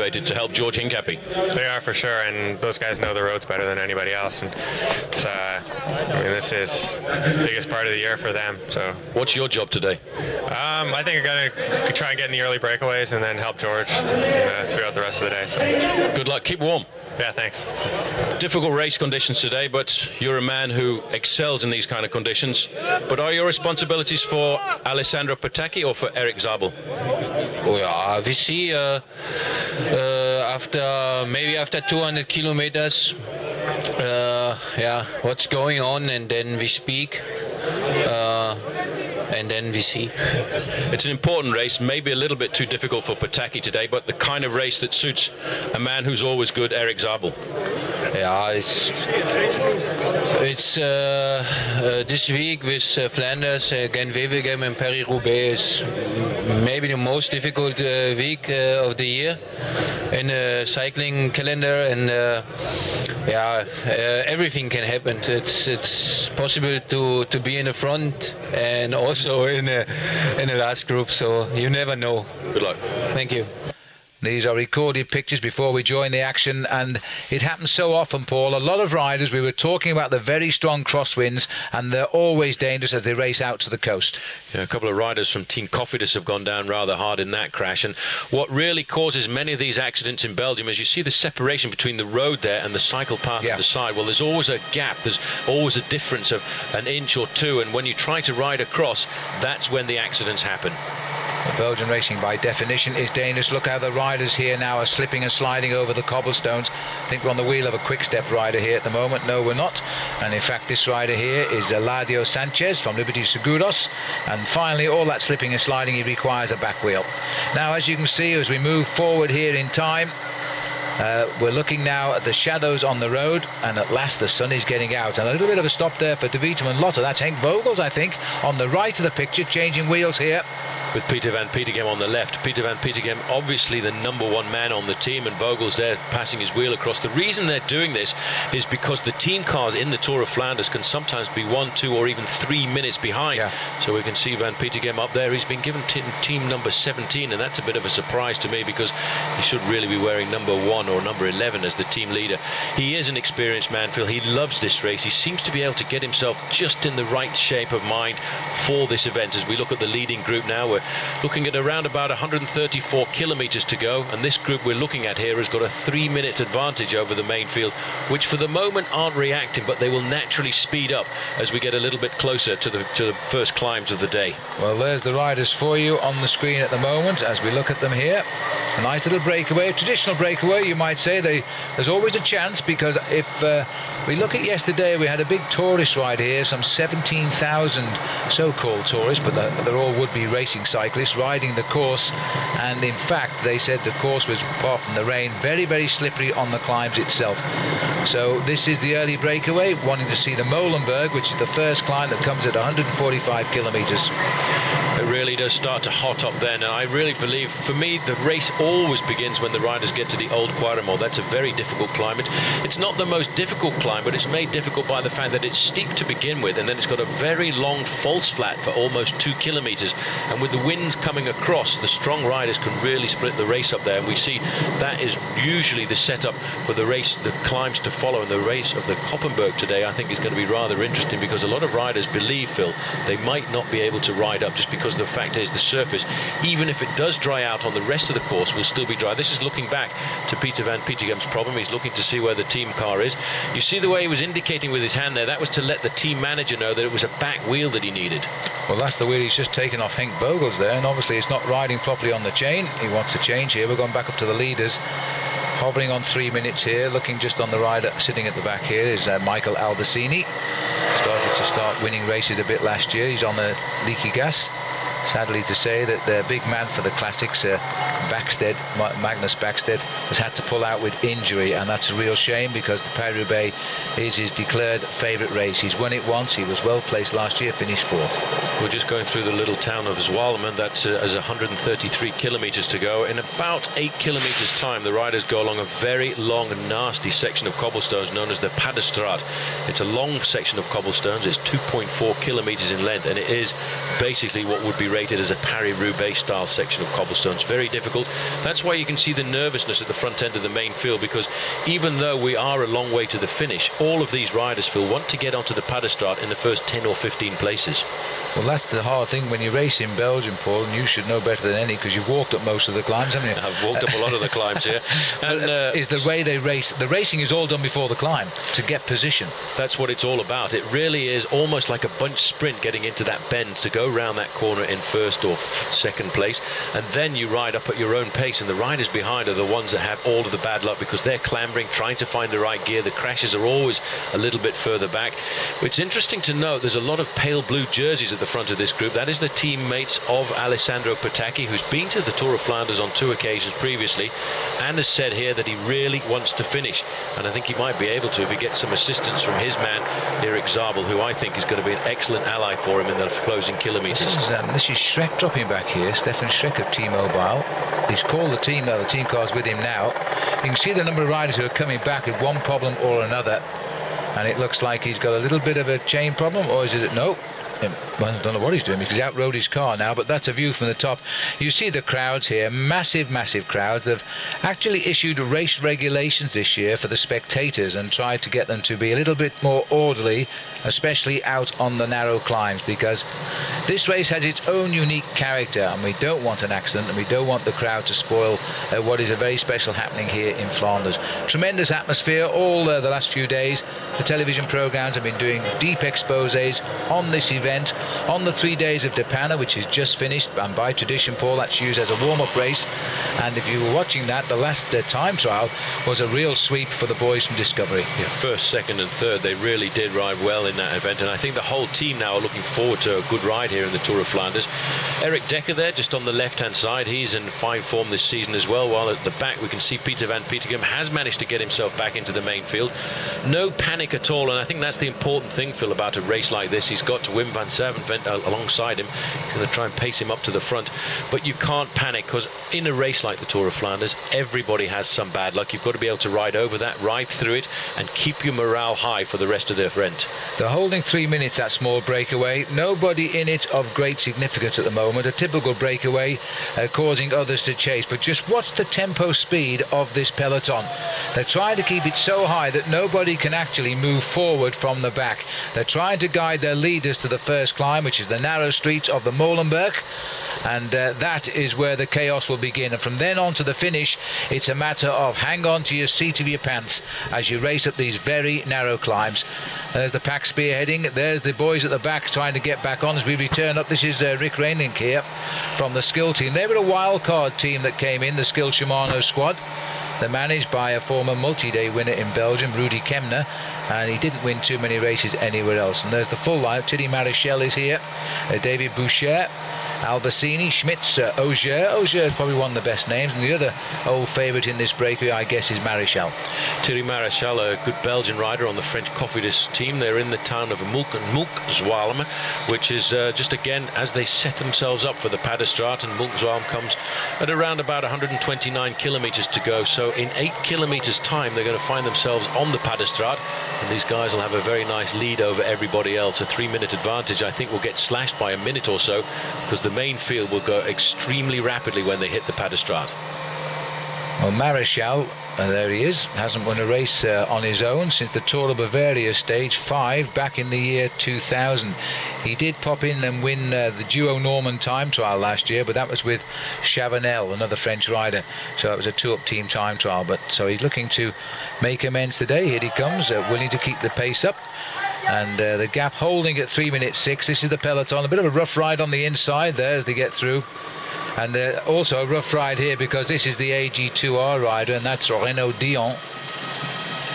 motivated to help George Hincapie. They are, for sure, and those guys know the roads better than anybody else. And it's, this is the biggest part of the year for them. So, what's your job today? I think I got to try and get in the early breakaways and then help George throughout the rest of the day. So, good luck. Keep warm. Yeah, thanks. Difficult race conditions today, but you're a man who excels in these kind of conditions. But are your responsibilities for Alessandro Patacchi or for Erik Zabel? Oh yeah, we see after 200 kilometers, what's going on, and then we speak. And then we see. It's an important race, maybe a little bit too difficult for Patacchi today, but the kind of race that suits a man who's always good, Erik Zabel. Yeah, it's this week with Flanders, Gent-Wevelgem and Paris-Roubaix is maybe the most difficult week of the year in the cycling calendar, and everything can happen. It's possible to be in the front and also in the last group, so you never know. Good luck. Thank you. These are recorded pictures before we join the action, and it happens so often, Paul. A lot of riders, we were talking about the very strong crosswinds, and they're always dangerous as they race out to the coast. Yeah, a couple of riders from Team Cofidis have gone down rather hard in that crash, and what really causes many of these accidents in Belgium is you see the separation between the road there and the cycle path at the side. Well, there's always a gap, there's always a difference of an inch or two, and when you try to ride across, that's when the accidents happen. Belgian racing by definition is dangerous. Look how the riders here now are slipping and sliding over the cobblestones. I think we're on the wheel of a quick-step rider here at the moment. No, we're not. And in fact, this rider here is Eladio Sanchez from Liberty Seguros. And finally, all that slipping and sliding, he requires a back wheel. Now, as you can see, as we move forward here in time, we're looking now at the shadows on the road, and at last the sun is getting out. And a little bit of a stop there for De Vietem and Lotte. That's Henk Vogels, I think, on the right of the picture, changing wheels here. With Peter van Petegem on the left. Peter van Petegem, obviously the #1 man on the team, and Vogels there passing his wheel across. The reason they're doing this is because the team cars in the Tour of Flanders can sometimes be 1, 2 or even 3 minutes behind. Yeah. So we can see Van Petegem up there. He's been given team number 17, and that's a bit of a surprise to me because he should really be wearing #1 or number 11 as the team leader. He is an experienced man, Phil. He loves this race. He seems to be able to get himself just in the right shape of mind for this event. As we look at the leading group now, we're looking at around about 134 kilometers to go, and this group we're looking at here has got a 3-minute advantage over the main field, which for the moment aren't reacting, but they will naturally speed up as we get a little bit closer to the first climbs of the day. Well, there's the riders for you on the screen at the moment as we look at them here. A nice little breakaway, a traditional breakaway, you might say. There's always a chance, because if we look at yesterday, we had a big tourist ride here, some 17,000 so-called tourists, but they're all would-be racing cyclists riding the course, and in fact they said the course was, apart from the rain, very, very slippery on the climbs itself. So this is the early breakaway, wanting to see the Molenberg, which is the first climb that comes at 145 kilometers. It really does start to hot up then, and I really believe, for me, the race always begins when the riders get to the Old Quaremont. That's a very difficult climb. It's not the most difficult climb, but it's made difficult by the fact that it's steep to begin with, and then it's got a very long false flat for almost 2 kilometers, and with the winds coming across, the strong riders can really split the race up there, and we see that is usually the setup for the race, the climbs to follow. And the race of the Koppenberg today, I think, is going to be rather interesting, because a lot of riders believe, Phil, they might not be able to ride up just because the fact is the surface, even if it does dry out on the rest of the course, will still be dry. This is looking back to Peter van Petegem's problem. He's looking to see where the team car is. You see the way he was indicating with his hand there, that was to let the team manager know that it was a back wheel that he needed. Well, that's the wheel he's just taken off Henk Vogels there, and obviously it's not riding properly on the chain. He wants to change here. We're going back up to the leaders, hovering on 3 minutes here. Looking just on the rider sitting at the back here is Michael Albacini. Started to start winning races a bit last year. He's on the leaky gas. Sadly to say that the big man for the classics, Magnus Backstedt, has had to pull out with injury, and that's a real shame, because the Paris-Roubaix is his declared favourite race. He's won it once, he was well placed last year, finished 4th. We're just going through the little town of Zwalumen. That's as 133 kilometres to go. In about 8 kilometres time, the riders go along a very long and nasty section of cobblestones known as the Paddestraat. It's a long section of cobblestones. It's 2.4 kilometres in length, and it is basically what would be rated as a Paris-Roubaix style section of cobblestones. Very difficult difficult. That's why you can see the nervousness at the front end of the main field, because even though we are a long way to the finish, all of these riders, Phil, want to get onto the Paderstraat in the first 10 or 15 places. Well, that's the hard thing when you race in Belgium, Paul, and you should know better than any because you've walked up most of the climbs, haven't you? I've walked up a lot of the climbs here. And is the way they race. The racing is all done before the climb to get position. That's what it's all about. It really is almost like a bunch sprint getting into that bend to go round that corner in first or second place, and then you ride up at your own pace, and the riders behind are the ones that have all of the bad luck because they're clambering, trying to find the right gear. The crashes are always a little bit further back. It's interesting to note there's a lot of pale blue jerseys at the front of this group. That is the teammates of Alessandro Patacchi, who's been to the Tour of Flanders on 2 occasions previously and has said here that he really wants to finish, and I think he might be able to if he gets some assistance from his man Erik Zabel, who I think is going to be an excellent ally for him in the closing kilometres. This is Schreck dropping back here, Stefan Schreck of T-Mobile. He's called the team though, the team car's with him now. You can see the number of riders who are coming back with one problem or another, and it looks like he's got a little bit of a chain problem, or is it? No. Well, I don't know what he's doing because he's outrode his car now, but that's a view from the top. You see the crowds here, massive crowds. They've actually issued race regulations this year for the spectators and tried to get them to be a little bit more orderly, especially out on the narrow climbs, because this race has its own unique character and we don't want an accident and we don't want the crowd to spoil what is a very special happening here in Flanders. Tremendous atmosphere all the last few days. The television programs have been doing deep exposés on this event on the 3 days of De Panne, which is just finished, and by tradition, Paul, that's used as a warm-up race. And if you were watching that, the last time trial was a real sweep for the boys from Discovery. Yeah, first, second and third, they really did ride well in that event, and I think the whole team now are looking forward to a good ride here in the Tour of Flanders. Eric Dekker there, just on the left-hand side, he's in fine form this season as well, while at the back we can see Peter van Petegem has managed to get himself back into the main field. No panic at all, and I think that's the important thing, Phil, about a race like this. He's got to Wim van Savenvent alongside him. He's going to try and pace him up to the front, but you can't panic because in a race like the Tour of Flanders, everybody has some bad luck. You've got to be able to ride over that, ride through it, and keep your morale high for the rest of the event. They're holding 3 minutes, that small breakaway. Nobody in it of great significance at the moment. A typical breakaway causing others to chase, but just watch the tempo speed of this peloton. They're trying to keep it so high that nobody can actually move forward from the back. They're trying to guide their leaders to the first climb, which is the narrow streets of the Molenberg, and that is where the chaos will begin. And from then on to the finish, it's a matter of hang on to your seat of your pants as you race up these very narrow climbs. There's the pack spearheading. There's the boys at the back trying to get back on as we return up. This is Rick Reinink here from the Skill team. They were a wild card team that came in, the Skill Shimano squad. They're managed by a former multi-day winner in Belgium, Rudy Kemner, and he didn't win too many races anywhere else. And there's the full line. Thierry Marichal is here, David Boucher, Albacini, Schmitz, Auger. Auger is probably one of the best names, and the other old favourite in this breakaway, I guess, is Marichal. Thierry Marichal, a good Belgian rider on the French Cofidis team. They're in the town of Moulk-Zwalume, which is just again as they set themselves up for the Paderstraat, and Moulk-Zwalume comes at around about 129 kilometres to go. So in 8 kilometres time, they're going to find themselves on the Paderstraat, and these guys will have a very nice lead over everybody else. A 3-minute advantage, I think, will get slashed by a minute or so, because the main field will go extremely rapidly when they hit the Paderstraat. Well, Marichal, there he is, hasn't won a race on his own since the Tour of Bavaria stage 5 back in the year 2000. He did pop in and win the Duo Norman time trial last year, but that was with Chavanel, another French rider, so it was a 2-up team time trial. But so he's looking to make amends today. Here he comes, willing to keep the pace up. And the gap holding at 3 minutes 6. This is the peloton. A bit of a rough ride on the inside there as they get through. And also a rough ride here because this is the AG2R rider, and that's Renaud Dion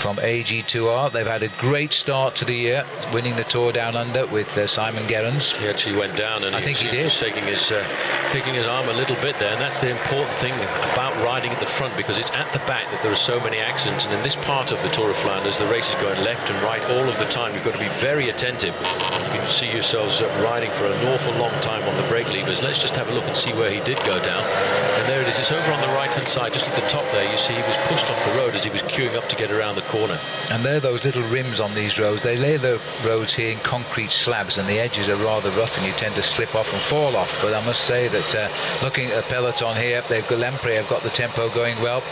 from AG2R. They've had a great start to the year, winning the Tour Down Under with Simon Gerrans. He actually went down, and I think he did. Shaking his arm a little bit there, and that's the important thing about riding at the front, because it's at the back that there are so many accidents. And in this part of the Tour of Flanders, the race is going left and right all of the time. You've got to be very attentive. You can see yourselves riding for an awful long time on the brake levers. Let's just have a look and see where he did go down. And there it is. It's over on the right hand side, just at the top there. You see he was pushed off the road as he was queuing up to get around the corner. corner. And there are those little rims on these roads. They lay the roads here in concrete slabs, and the edges are rather rough, and you tend to slip off and fall off. But I must say that looking at the peloton here, they've got Lampre have got the tempo going well.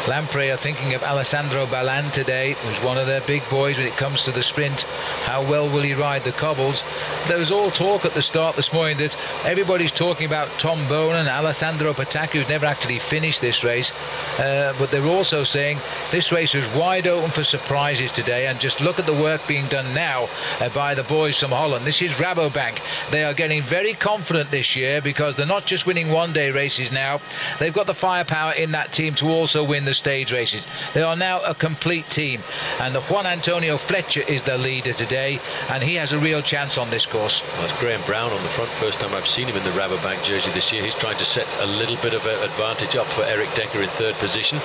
Lampre are thinking of Alessandro Ballan today, who's one of their big boys when it comes to the sprint. How well will he ride the cobbles? There was all talk at the start this morning that everybody's talking about Tom Bone and Alessandro Petacchi, who's never actually finished this race. But they're also saying this race is wide open for surprises today, and just look at the work being done now by the boys from Holland. This is Rabobank. They are getting very confident this year because they're not just winning one-day races now. They've got the firepower in that team to also win the stage races. They are now a complete team, and Juan Antonio Fletcher is the leader today, and he has a real chance on this course. Well, it's Graham Brown on the front. First time I've seen him in the Rabobank jersey this year. He's trying to set a little bit of an advantage up for Eric Decker in third position.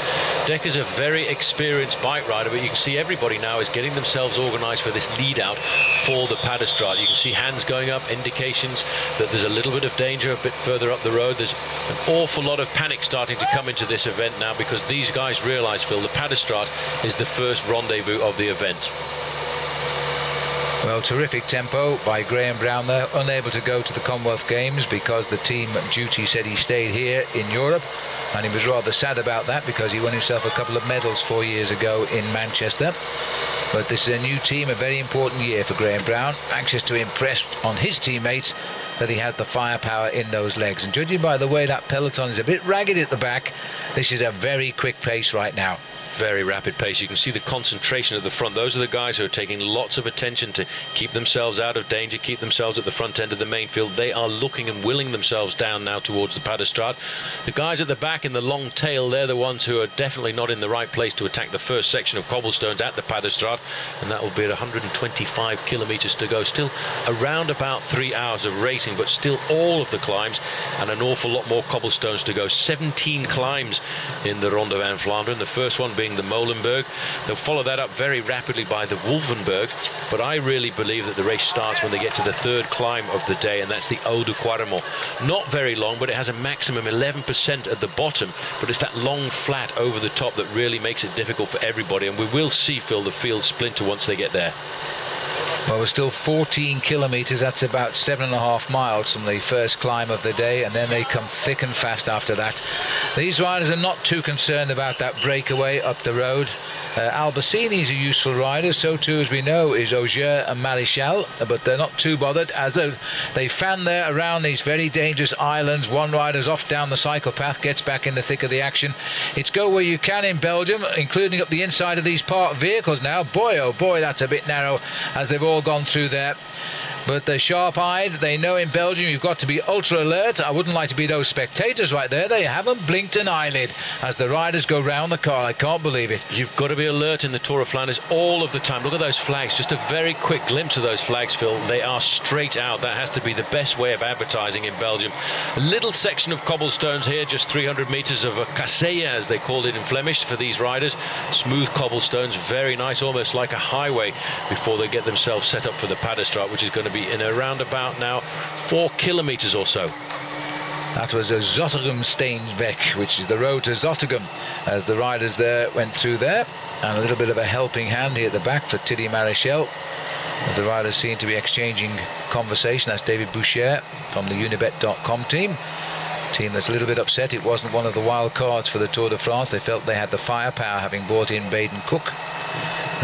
Decker's a very experienced bike rider, but you can see everybody now is getting themselves organised for this lead out for the Paderstraat. You can see hands going up, indications that there's a little bit of danger a bit further up the road. There's an awful lot of panic starting to come into this event now, because these guys realise, Phil, the Paderstraat is the first rendezvous of the event. Well, terrific tempo by Graham Brown there, unable to go to the Commonwealth Games because the team duty said he stayed here in Europe, and he was rather sad about that because he won himself a couple of medals 4 years ago in Manchester. But this is a new team, a very important year for Graham Brown, anxious to impress on his teammates that he has the firepower in those legs. And judging by the way that peloton is a bit ragged at the back, this is a very quick pace right now. Very rapid pace. You can see the concentration at the front. Those are the guys who are taking lots of attention to keep themselves out of danger, keep themselves at the front end of the main field. They are looking and willing themselves down now towards the Paderstraat. The guys at the back in the long tail, they're the ones who are definitely not in the right place to attack the first section of cobblestones at the Paderstraat, and that will be at 125 kilometres to go. Still around about 3 hours of racing, but still all of the climbs and an awful lot more cobblestones to go. 17 climbs in the Ronde van Vlaanderen, the first one being the Molenberg. They'll follow that up very rapidly by the Wolvenberg, but I really believe that the race starts when they get to the third climb of the day, and that's the Haut de Quaremont. Not very long, but it has a maximum 11% at the bottom, but it's that long flat over the top that really makes it difficult for everybody, and we will see, Phil, the field splinter once they get there. Well, we're still 14 kilometres, that's about 7.5 miles from the first climb of the day, and then they come thick and fast after that. These riders are not too concerned about that breakaway up the road. Albacini is a useful rider, so too, as we know, is Auger and Marichal, but they're not too bothered as they fan there around these very dangerous islands. One rider's off down the cycle path, gets back in the thick of the action. It's go where you can in Belgium, including up the inside of these parked vehicles now. Boy, oh boy, that's a bit narrow as they've all gone through there. But they're sharp-eyed. They know in Belgium you've got to be ultra alert. I wouldn't like to be those spectators right there. They haven't blinked an eyelid as the riders go round the car. I can't believe it. You've got to be alert in the Tour of Flanders all of the time. Look at those flags. Just a very quick glimpse of those flags, Phil. They are straight out. That has to be the best way of advertising in Belgium. A little section of cobblestones here, just 300 metres of a kasseia, as they called it in Flemish, for these riders. Smooth cobblestones, very nice, almost like a highway before they get themselves set up for the Paderstraat, which is going to be in around about now 4 kilometres or so. That was a Zottegem-Steenweg, which is the road to Zottegem, as the riders there went through there. And a little bit of a helping hand here at the back for Thierry Marichal, as the riders seem to be exchanging conversation. That's David Boucher from the Unibet.com team that's a little bit upset it wasn't one of the wild cards for the Tour de France. They felt they had the firepower, having brought in Baden Cook.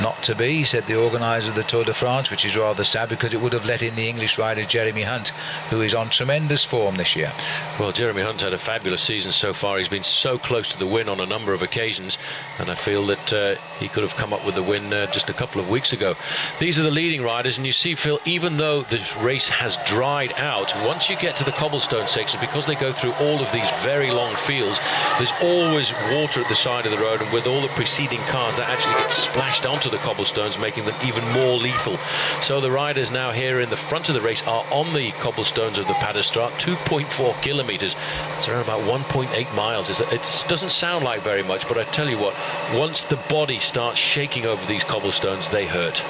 Not to be, said the organiser of the Tour de France, which is rather sad because it would have let in the English rider Jeremy Hunt, who is on tremendous form this year. Well, Jeremy Hunt's had a fabulous season so far. He's been so close to the win on a number of occasions, and I feel that he could have come up with the win just a couple of weeks ago. These are the leading riders, and you see, Phil, even though the race has dried out, once you get to the cobblestone section, because they go through all of these very long fields, there's always water at the side of the road, and with all the preceding cars, that actually gets splashed onto the cobblestones, making them even more lethal. So the riders now here in the front of the race are on the cobblestones of the Paderstraat, 2.4 kilometres. It's around about 1.8 miles. It doesn't sound like very much, but I tell you what, once the body starts shaking over these cobblestones, they hurt.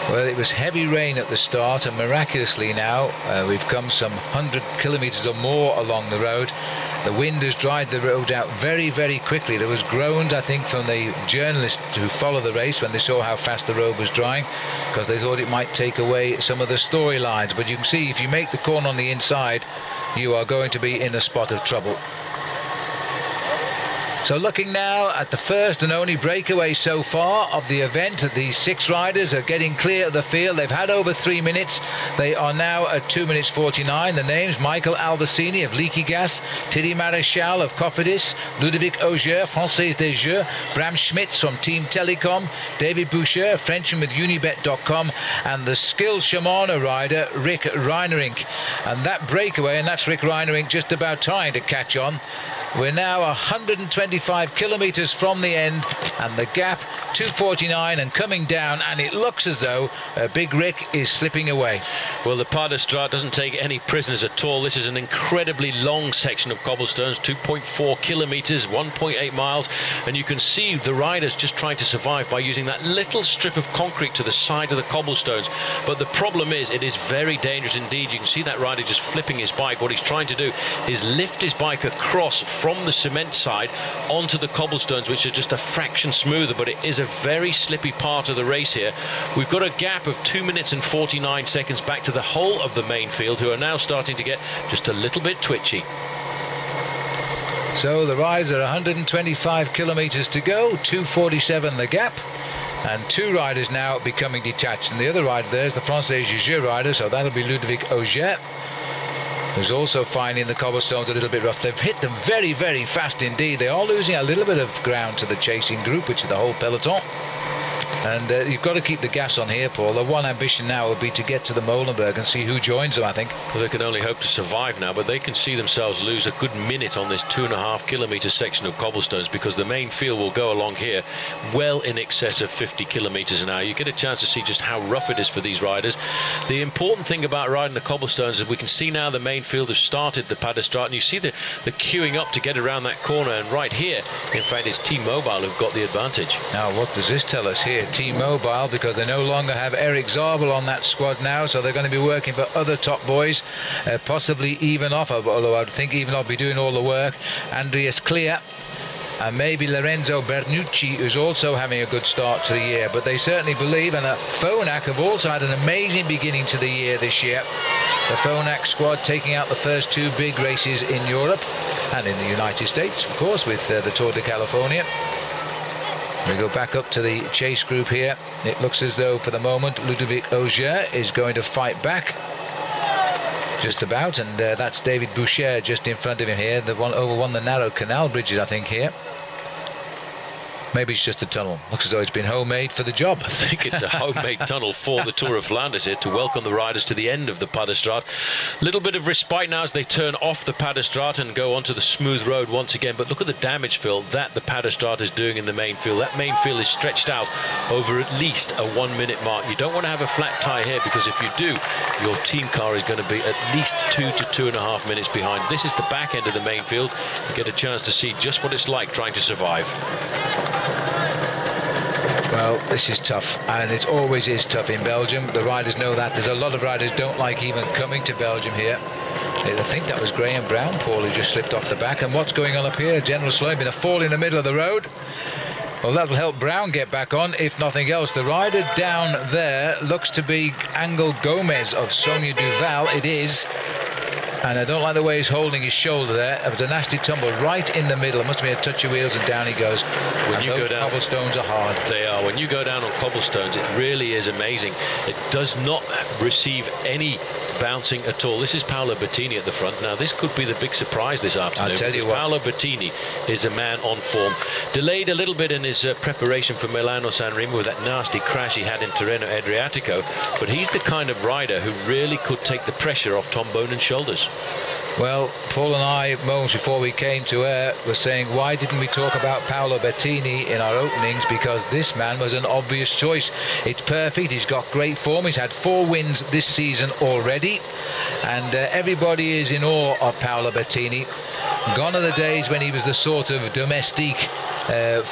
Well, it was heavy rain at the start, and miraculously now we've come some 100 kilometres or more along the road. The wind has dried the road out very, very quickly. There was groans, I think, from the journalists who follow the race when they saw how fast the road was drying, because they thought it might take away some of the storylines. But you can see if you make the corner on the inside, you are going to be in a spot of trouble. So looking now at the first and only breakaway so far of the event, these 6 riders are getting clear of the field. They've had over 3 minutes. They are now at 2 minutes 49. The names: Michael Albacini of Leaky Gas, Thierry Maréchal of Cofidis, Ludovic Auger, Française des Jeux, Bram Schmitz from Team Telecom, David Boucher, Frenchman with Unibet.com, and the skilled Shimano rider Rick Reinerink. And that breakaway, and that's Rick Reinerink just about trying to catch on. We're now 125 kilometres from the end, and the gap 2:49 and coming down, and it looks as though Big Rick is slipping away. Well, the Pas de Strat doesn't take any prisoners at all. This is an incredibly long section of cobblestones, 2.4 kilometres, 1.8 miles, and you can see the riders just trying to survive by using that little strip of concrete to the side of the cobblestones. But the problem is, it is very dangerous indeed. You can see that rider just flipping his bike. What he's trying to do is lift his bike across from the cement side onto the cobblestones, which are just a fraction smoother, but it is a very slippy part of the race here. We've got a gap of 2 minutes and 49 seconds back to the whole of the main field, who are now starting to get just a little bit twitchy. So the riders are 125 kilometres to go, 2:47 the gap, and 2 riders now becoming detached. And the other rider there is the Française des Jeux rider, so that'll be Ludovic Auger, who's also finding the cobblestones a little bit rough. They've hit them very, very fast indeed. They are losing a little bit of ground to the chasing group, which is the whole peloton. And you've got to keep the gas on here, Paul. The one ambition now will be to get to the Molenberg and see who joins them, I think. Well, they can only hope to survive now, but they can see themselves lose a good minute on this 2.5 kilometre section of cobblestones, because the main field will go along here well in excess of 50 kilometres an hour. You get a chance to see just how rough it is for these riders. The important thing about riding the cobblestones is we can see now the main field has started the Pas de Strat, and you see the queuing up to get around that corner. And right here, in fact, it's T-Mobile who've got the advantage. Now, what does this tell us here? T-Mobile, because they no longer have Eric Zabel on that squad now, so they're going to be working for other top boys, possibly Ivanov, although I would think Ivanov will be doing all the work, Andreas Clear, and maybe Lorenzo Bernucci, who's also having a good start to the year. But they certainly believe, and Phonak have also had an amazing beginning to the year this year. The Phonak squad taking out the first 2 big races in Europe and in the United States, of course, with the Tour de California. We go back up to the chase group here. It looks as though for the moment Ludovic Auger is going to fight back just about, and that's David Boucher just in front of him here, the one over one the narrow canal bridges, I think, here. Maybe it's just a tunnel. Looks as though it's been homemade for the job. I think it's a homemade tunnel for the Tour of Flanders here to welcome the riders to the end of the Pas de Strat. Little bit of respite now as they turn off the Pas de Strat and go onto the smooth road once again. But look at the damage, Phil, that the Pas de Strat is doing in the main field. That main field is stretched out over at least a 1 minute mark. You don't want to have a flat tyre here, because if you do, your team car is going to be at least 2 to 2.5 minutes behind. This is the back end of the main field. You get a chance to see just what it's like trying to survive. Well, this is tough, and it always is tough in Belgium. The riders know that. There's a lot of riders don't like even coming to Belgium here. I think that was Graham Brown, Paul, who just slipped off the back. And what's going on up here? General Sloan, been a fall in the middle of the road. Well, that'll help Brown get back on, if nothing else. The rider down there looks to be Angel Gomez of Sonia Duval. It is. And I don't like the way he's holding his shoulder there. It was a nasty tumble right in the middle. It must have been a touch of wheels, and down he goes. When you go down, cobblestones are hard. They are. When you go down on cobblestones, it really is amazing. It does not receive any bouncing at all. This is Paolo Bettini at the front. Now, this could be the big surprise this afternoon. I'll tell you what. Paolo Bettini is a man on form. Delayed a little bit in his preparation for Milano-San Remo with that nasty crash he had in Tirreno Adriatico, but he's the kind of rider who really could take the pressure off Tom Bonen's shoulders. Well, Paul and I, moments before we came to air, were saying, why didn't we talk about Paolo Bettini in our openings? Because this man was an obvious choice. It's perfect. He's got great form. He's had 4 wins this season already. And everybody is in awe of Paolo Bettini. Gone are the days when he was the sort of domestique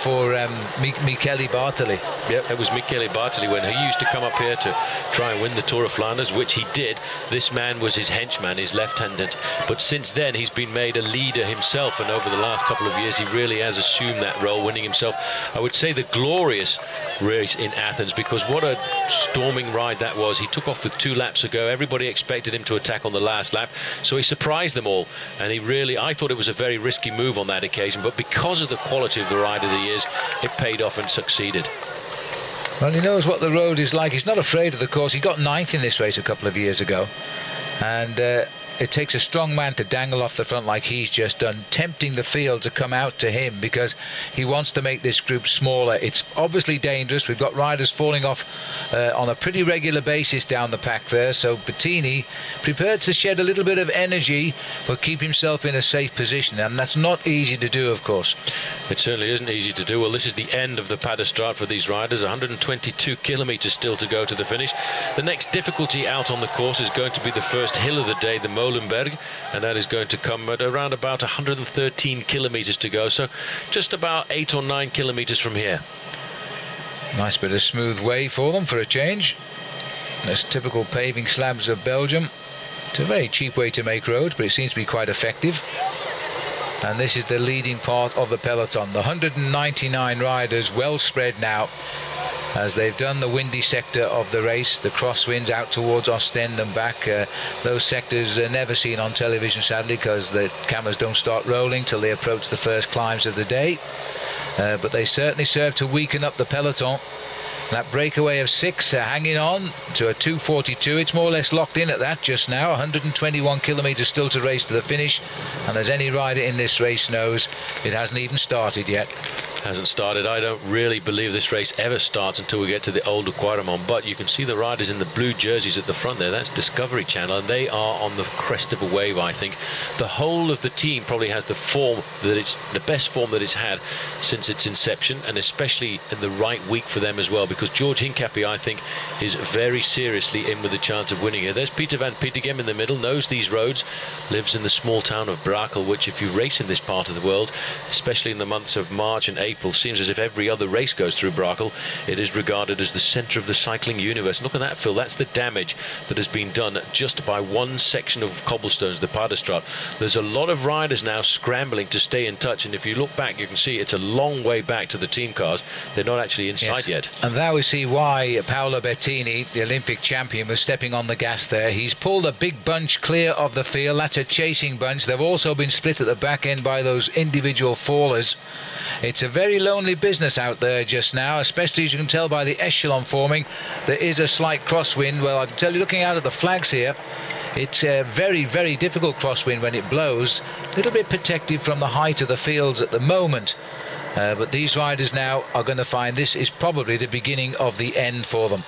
for Michelbeke. Yep, it was Michelbeke when he used to come up here to try and win the Tour of Flanders, which he did. This man was his henchman, his left-handed. But since then, he's been made a leader himself, and over the last couple of years, he really has assumed that role, winning himself, I would say, the glorious race in Athens, because what a storming ride that was. He took off with 2 laps ago. Everybody expected him to attack on the last lap, so he surprised them all. And he really, I thought it was a very risky move on that occasion, but because of the quality of the rider he is, it paid off and succeeded. Well, he knows what the road is like. He's not afraid of the course. He got 9th in this race a couple of years ago, and it takes a strong man to dangle off the front like he's just done, tempting the field to come out to him because he wants to make this group smaller. It's obviously dangerous. We've got riders falling off on a pretty regular basis down the pack there, so Bettini prepared to shed a little bit of energy but keep himself in a safe position, and that's not easy to do, of course. It certainly isn't easy to do. Well, this is the end of the Pas de Straat for these riders. 122 kilometres still to go to the finish. The next difficulty out on the course is going to be the first hill of the day, the Molenberg, and that is going to come at around about 113 kilometres to go, so just about 8 or 9 kilometres from here. Nice bit of smooth way for them for a change. That's typical paving slabs of Belgium. It's a very cheap way to make roads, but it seems to be quite effective. And this is the leading part of the peloton. The 199 riders well spread now, as they've done the windy sector of the race, the crosswinds out towards Ostend and back. Those sectors are never seen on television, sadly, because the cameras don't start rolling till they approach the first climbs of the day. But they certainly serve to weaken up the peloton. That breakaway of 6 hanging on to a 2:42. It's more or less locked in at that just now. 121 kilometres still to race to the finish, and as any rider in this race knows, it hasn't even started yet. Hasn't started. I don't really believe this race ever starts until we get to the Old Quaremont, but you can see the riders in the blue jerseys at the front there. That's Discovery Channel, and they are on the crest of a wave, I think. The whole of the team probably has the form that it's the best form that it's had since its inception, and especially in the right week for them as well, because George Hincapie, I think, is very seriously in with a chance of winning here. There's Peter van Petegem in the middle, knows these roads, lives in the small town of Brakel, which if you race in this part of the world, especially in the months of March and April, seems as if every other race goes through Brakel. It is regarded as the centre of the cycling universe. Look at that, Phil. That's the damage that has been done just by one section of cobblestones, the Pas de Straat. There's a lot of riders now scrambling to stay in touch, and if you look back, you can see it's a long way back to the team cars. They're not actually in sight yet. And now we see why Paolo Bettini, the Olympic champion, was stepping on the gas there. He's pulled a big bunch clear of the field. That's a chasing bunch. They've also been split at the back end by those individual fallers. It's a very lonely business out there just now, especially as you can tell by the echelon forming. There is a slight crosswind. Well, I can tell you, looking out at the flags here, it's a very, very difficult crosswind when it blows. A little bit protected from the height of the fields at the moment. But these riders now are going to find this is probably the beginning of the end for them.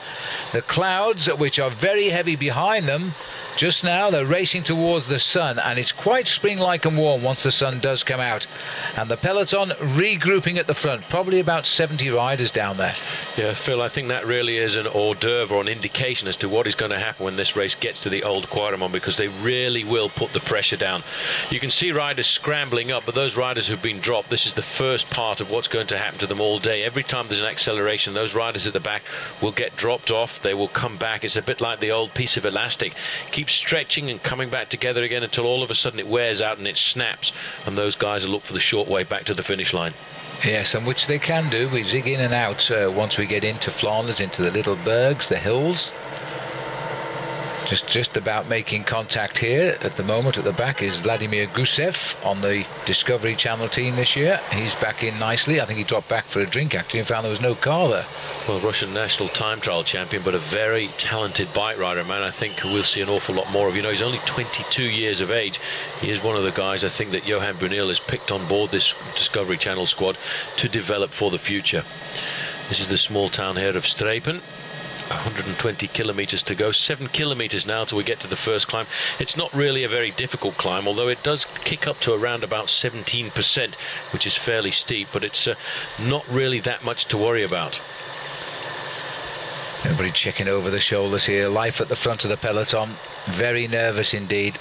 The clouds, which are very heavy behind them, just now they're racing towards the sun, and it's quite spring-like and warm once the sun does come out. And the peloton regrouping at the front, probably about 70 riders down there. Yeah, Phil, I think that really is an hors d'oeuvre or an indication as to what is going to happen when this race gets to the Old Quaremont, because they really will put the pressure down. You can see riders scrambling up, but those riders who've been dropped, this is the first part of what's going to happen to them all day. Every time there's an acceleration, those riders at the back will get dropped off. They will come back. It's a bit like the old piece of elastic. Keep stretching and coming back together again until all of a sudden it wears out and it snaps, and those guys will look for the short way back to the finish line. Yes, and which they can do. We zig in and out once we get into Flanders, into the little bergs, the hills. Just about making contact here at the moment. At the back is Vladimir Gusev on the Discovery Channel team this year. He's back in nicely. I think he dropped back for a drink actually and found there was no car there. Well, Russian national time trial champion, but a very talented bike rider, man. I think we'll see an awful lot more of. You know, he's only 22 years of age. He is one of the guys I think that Johan Brunel has picked on board this Discovery Channel squad to develop for the future. This is the small town here of Strepen. 120 kilometres to go, 7 kilometres now till we get to the first climb. It's not really a very difficult climb, although it does kick up to around about 17%, which is fairly steep, but it's not really that much to worry about. Everybody checking over the shoulders here. Life at the front of the peloton, very nervous indeed.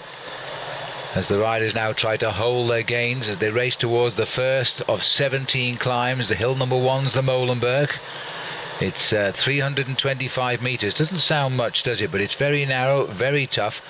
as the riders now try to hold their gains as they race towards the first of 17 climbs. The hill number 1's the Molenberg. It's 325 metres. Doesn't sound much, does it? But it's very narrow, very tough,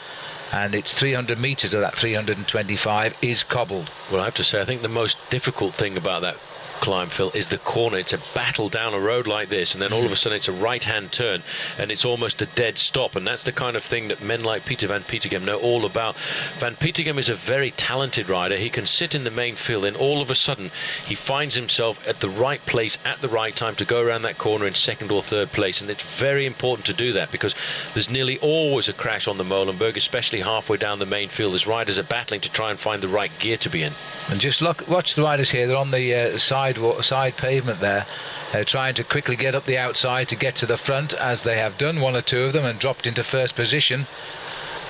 and it's 300 metres of that 325 is cobbled. Well, I have to say, I think the most difficult thing about that climb, Phil, is the corner. It's a battle down a road like this, and then all of a sudden it's a right-hand turn, and it's almost a dead stop, and that's the kind of thing that men like Peter van Petegem know all about. Van Petegem is a very talented rider. He can sit in the main field, and all of a sudden he finds himself at the right place at the right time to go around that corner in second or third place, and it's very important to do that, because there's nearly always a crash on the Molenberg, especially halfway down the main field as riders are battling to try and find the right gear to be in. And just watch the riders here. They're on the side pavement there, trying to quickly get up the outside to get to the front, as they have done, one or two of them, and dropped into first position.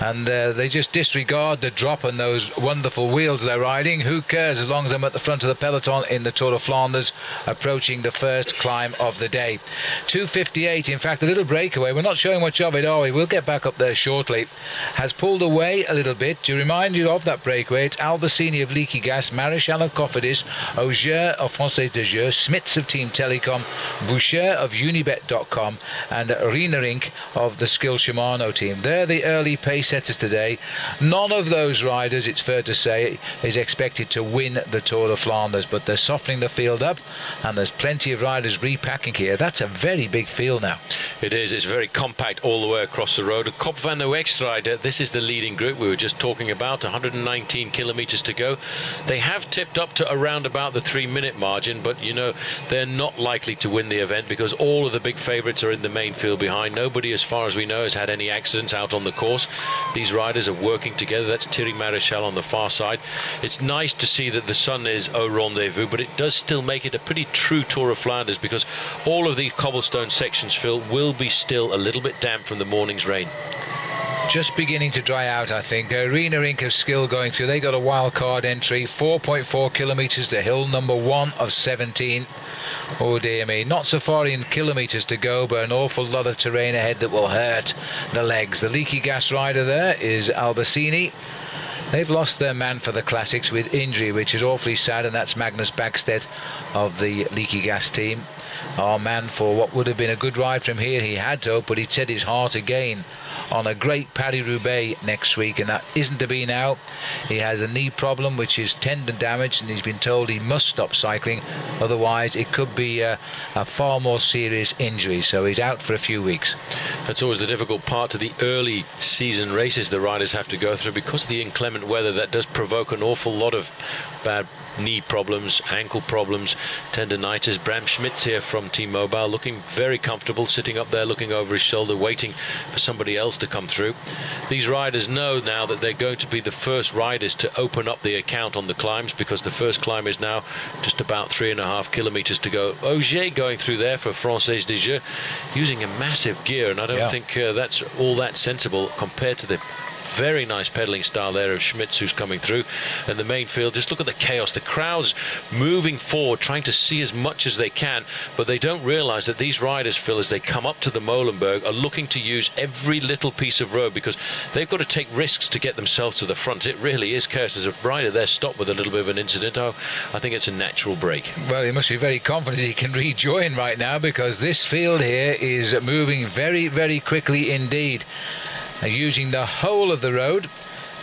And they just disregard the drop and those wonderful wheels they're riding. Who cares, as long as I'm at the front of the peloton in the Tour of Flanders, approaching the first climb of the day. 2:58, in fact, a little breakaway. We're not showing much of it, are we? We'll get back up there shortly. Has pulled away a little bit. To remind you of that breakaway, it's Albacini of Leaky Gas, Maréchal of Cofidis, Auger of Française des Jeux, Smits of Team Telecom, Boucher of Unibet.com, and Rienerink of the Skill Shimano team. They're the early pace setters today. None of those riders, it's fair to say, is expected to win the Tour of Flanders, but they're softening the field up, and there's plenty of riders repacking here. That's a very big field now. It is. It's very compact all the way across the road. Kop van der Wegstrijder, this is the leading group we were just talking about. 119 kilometers to go. They have tipped up to around about the 3-minute margin, but you know, they're not likely to win the event because all of the big favourites are in the main field behind. Nobody, as far as we know, has had any accidents out on the course. These riders are working together. That's Thierry Maréchal on the far side. It's nice to see that the sun is au rendezvous, but it does still make it a pretty true Tour of Flanders, because all of these cobblestone sections, Phil, will be still a little bit damp from the morning's rain. Just beginning to dry out, I think. Rienerink of Skill going through. They got a wild card entry, 4.4 kilometres to hill number 1 of 17. Oh dear me, not so far in kilometres to go, but an awful lot of terrain ahead that will hurt the legs. The Leaky Gas rider there is Albacini. They've lost their man for the classics with injury, which is awfully sad, and that's Magnus Backstedt of the Leaky Gas team. Our man for what would have been a good ride from here. He had to, but he'd set his heart again on a great Paris-Roubaix next week, and that isn't to be now. He has a knee problem, which is tendon damage, and he's been told he must stop cycling, otherwise it could be a far more serious injury, so he's out for a few weeks. That's always the difficult part to the early season races the riders have to go through. Because of the inclement weather, that does provoke an awful lot of bad knee problems, ankle problems, tendinitis. Bram Schmitz here from T-Mobile, looking very comfortable, sitting up there looking over his shoulder, waiting for somebody else to come through. These riders know now that they're going to be the first riders to open up the account on the climbs, because the first climb is now just about 3.5 kilometers to go. Auger going through there for Française des Jeux, using a massive gear, and I don't think that's all that sensible compared to the very nice pedaling style there of Schmitz, who's coming through. And the main field, just look at the chaos, the crowds moving forward, trying to see as much as they can, but they don't realize that these riders, Phil, as they come up to the Molenberg, are looking to use every little piece of road, because they've got to take risks to get themselves to the front. It really is chaos. There's a rider there stopped with a little bit of an incident. I think it's a natural break. Well, he must be very confident he can rejoin right now, because this field here is moving very, very quickly indeed. Using the whole of the road.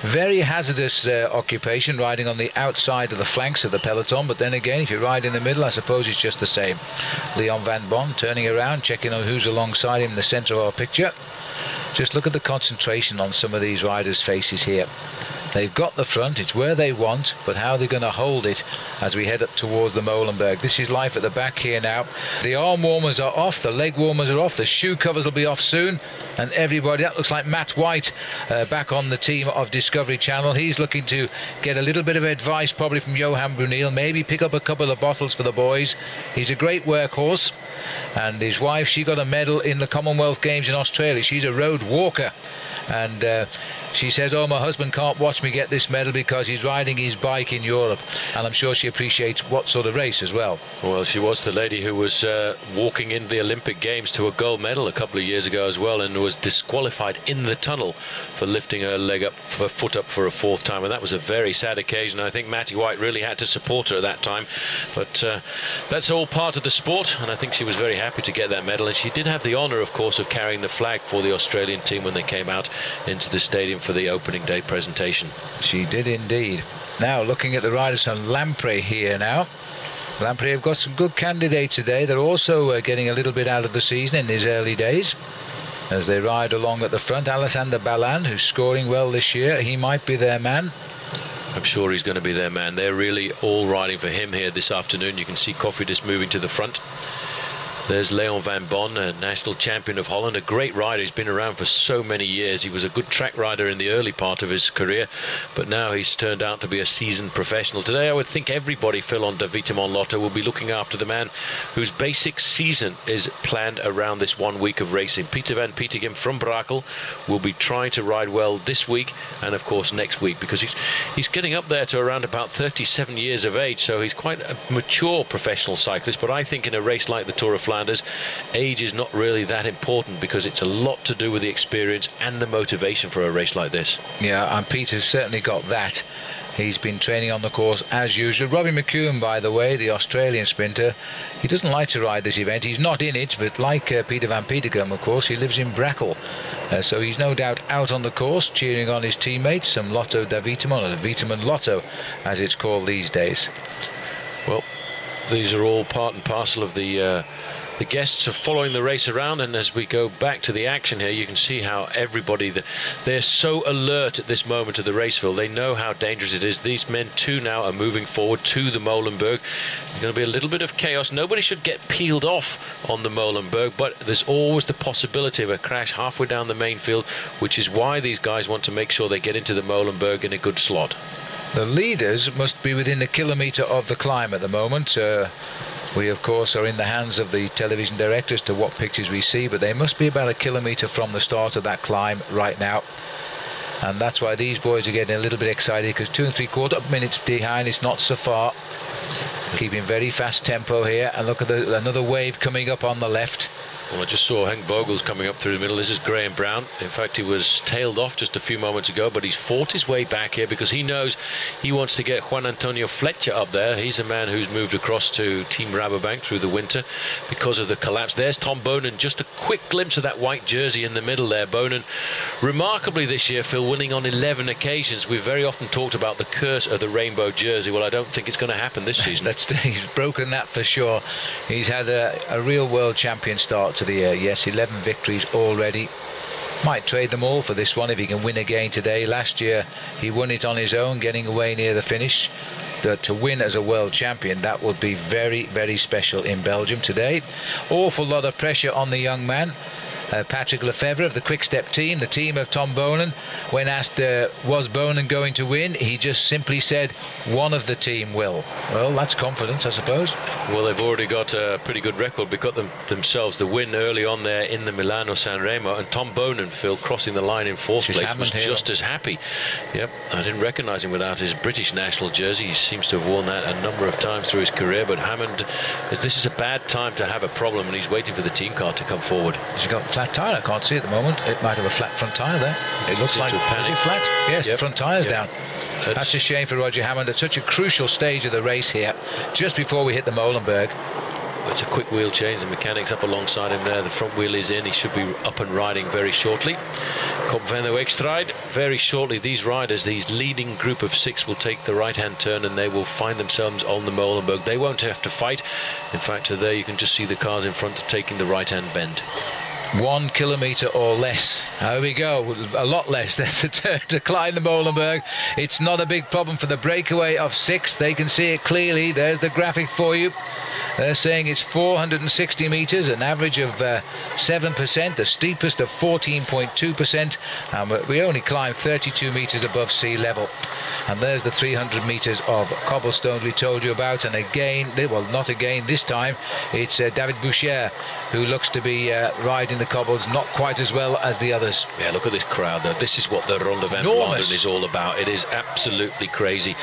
Very hazardous occupation, riding on the outside of the flanks of the peloton, but then again, if you ride in the middle, I suppose it's just the same. Leon Van Bon turning around, checking on who's alongside him in the centre of our picture. Just look at the concentration on some of these riders' faces here. They've got the front, it's where they want, but how are they going to hold it as we head up towards the Molenberg? This is life at the back here now. The arm warmers are off, the leg warmers are off, the shoe covers will be off soon, and everybody, that looks like Matt White back on the team of Discovery Channel. He's looking to get a little bit of advice probably from Johan Brunel, maybe pick up a couple of bottles for the boys. He's a great workhorse, and his wife, she got a medal in the Commonwealth Games in Australia. She's a road walker, and She says, "Oh, my husband can't watch me get this medal because he's riding his bike in Europe," and I'm sure she appreciates what sort of race as well. Well, she was the lady who was walking in the Olympic Games to a gold medal a couple of years ago as well, and was disqualified in the tunnel for lifting her foot up for a 4th time, and that was a very sad occasion. I think Matty White really had to support her at that time, but that's all part of the sport, and I think she was very happy to get that medal. And she did have the honour, of course, of carrying the flag for the Australian team when they came out into the stadium for the opening day presentation. She did indeed. Now looking at the riders from Lamprey here now. Lamprey have got some good candidates today. They're also getting a little bit out of the season in these early days as they ride along at the front. Alexander Ballan, who's scoring well this year, he might be their man. I'm sure he's going to be their man. They're really all riding for him here this afternoon. You can see Cofidis moving to the front. There's Leon van Bon, a national champion of Holland, a great rider. He's been around for so many years. He was a good track rider in the early part of his career, but now he's turned out to be a seasoned professional. Today I would think everybody, Phil, on De Vitamin Lotto will be looking after the man whose basic season is planned around this 1 week of racing. Peter van Pietegem from Brakel will be trying to ride well this week and of course next week, because he's getting up there to around about 37 years of age, so he's quite a mature professional cyclist. But I think in a race like the Tour of Flanders, age is not really that important, because it's a lot to do with the experience and the motivation for a race like this. Yeah, and Peter's certainly got that. He's been training on the course as usual. Robbie McEwen, by the way, the Australian sprinter, he doesn't like to ride this event. He's not in it, but like Peter van Pietegem, of course, he lives in Brakel. So he's no doubt out on the course, cheering on his teammates, some Lotto de Vitamin, or the Vitamin Lotto, as it's called these days. Well, these are all part and parcel of the guests are following the race around, and as we go back to the action here, you can see how everybody, they're so alert at this moment of the race, Phil. They know how dangerous it is. These men too now are moving forward to the Molenberg. There's going to be a little bit of chaos. Nobody should get peeled off on the Molenberg, but there's always the possibility of a crash halfway down the main field, which is why these guys want to make sure they get into the Molenberg in a good slot. The leaders must be within a kilometre of the climb at the moment. We of course are in the hands of the television director as to what pictures we see, but they must be about a kilometre from the start of that climb right now, and that's why these boys are getting a little bit excited, because 2 3/4 minutes behind is not so far. Keeping very fast tempo here, and look at another wave coming up on the left. Well, I just saw Henk Vogels coming up through the middle. This is Graham Brown. In fact, he was tailed off just a few moments ago, but he's fought his way back here because he knows he wants to get Juan Antonio Fletcher up there. He's a man who's moved across to Team Rabobank through the winter because of the collapse. There's Tom Bonen, just a quick glimpse of that white jersey in the middle there. Bonen, remarkably this year, Phil, winning on 11 occasions. We've very often talked about the curse of the rainbow jersey. Well, I don't think it's going to happen this season. He's broken that for sure. He's had a real world champion start to the year. Yes, 11 victories already. Might trade them all for this one if he can win again today. Last year he won it on his own, getting away near the finish. To win as a world champion, that would be very, very special in Belgium today. Awful lot of pressure on the young man. Patrick Lefevre of the Quick Step team, the team of Tom Bonen. When asked was Bonen going to win, he just simply said one of the team will. Well, that's confidence, I suppose. Well, they've already got a pretty good record. They got themselves the win early on there in the Milano San Remo, and Tom Bonen, Phil, crossing the line in 4th place, was just as happy. Yep, I didn't recognise him without his British national jersey. He seems to have worn that a number of times through his career, but Hammond, this is a bad time to have a problem, and he's waiting for the team car to come forward. He's got flat tyre, I can't see at the moment. It might have a flat front tyre there. It looks like it's flat. Yes, the front tyre's down. That's a shame for Roger Hammond at such a crucial stage of the race here, just before we hit the Molenberg. It's a quick wheel change. The mechanic's up alongside him there. The front wheel is in. He should be up and riding very shortly. Kom van de Weekstrijd. Very shortly, these riders, these leading group of 6, will take the right-hand turn and they will find themselves on the Molenberg. They won't have to fight. In fact, there you can just see the cars in front taking the right-hand bend. 1 kilometre or less. There we go, a lot less. There's a turn to climb the Molenberg. It's not a big problem for the breakaway of 6. They can see it clearly. There's the graphic for you. They're saying it's 460 metres, an average of 7%, the steepest of 14.2%, and we only climb 32 metres above sea level. And there's the 300 metres of cobblestones we told you about. And again, well, not again, this time, it's David Boucher who looks to be riding the cobbles not quite as well as the others. Yeah, look at this crowd though. This is what the Ronde van Vlaanderen is all about. It is absolutely crazy.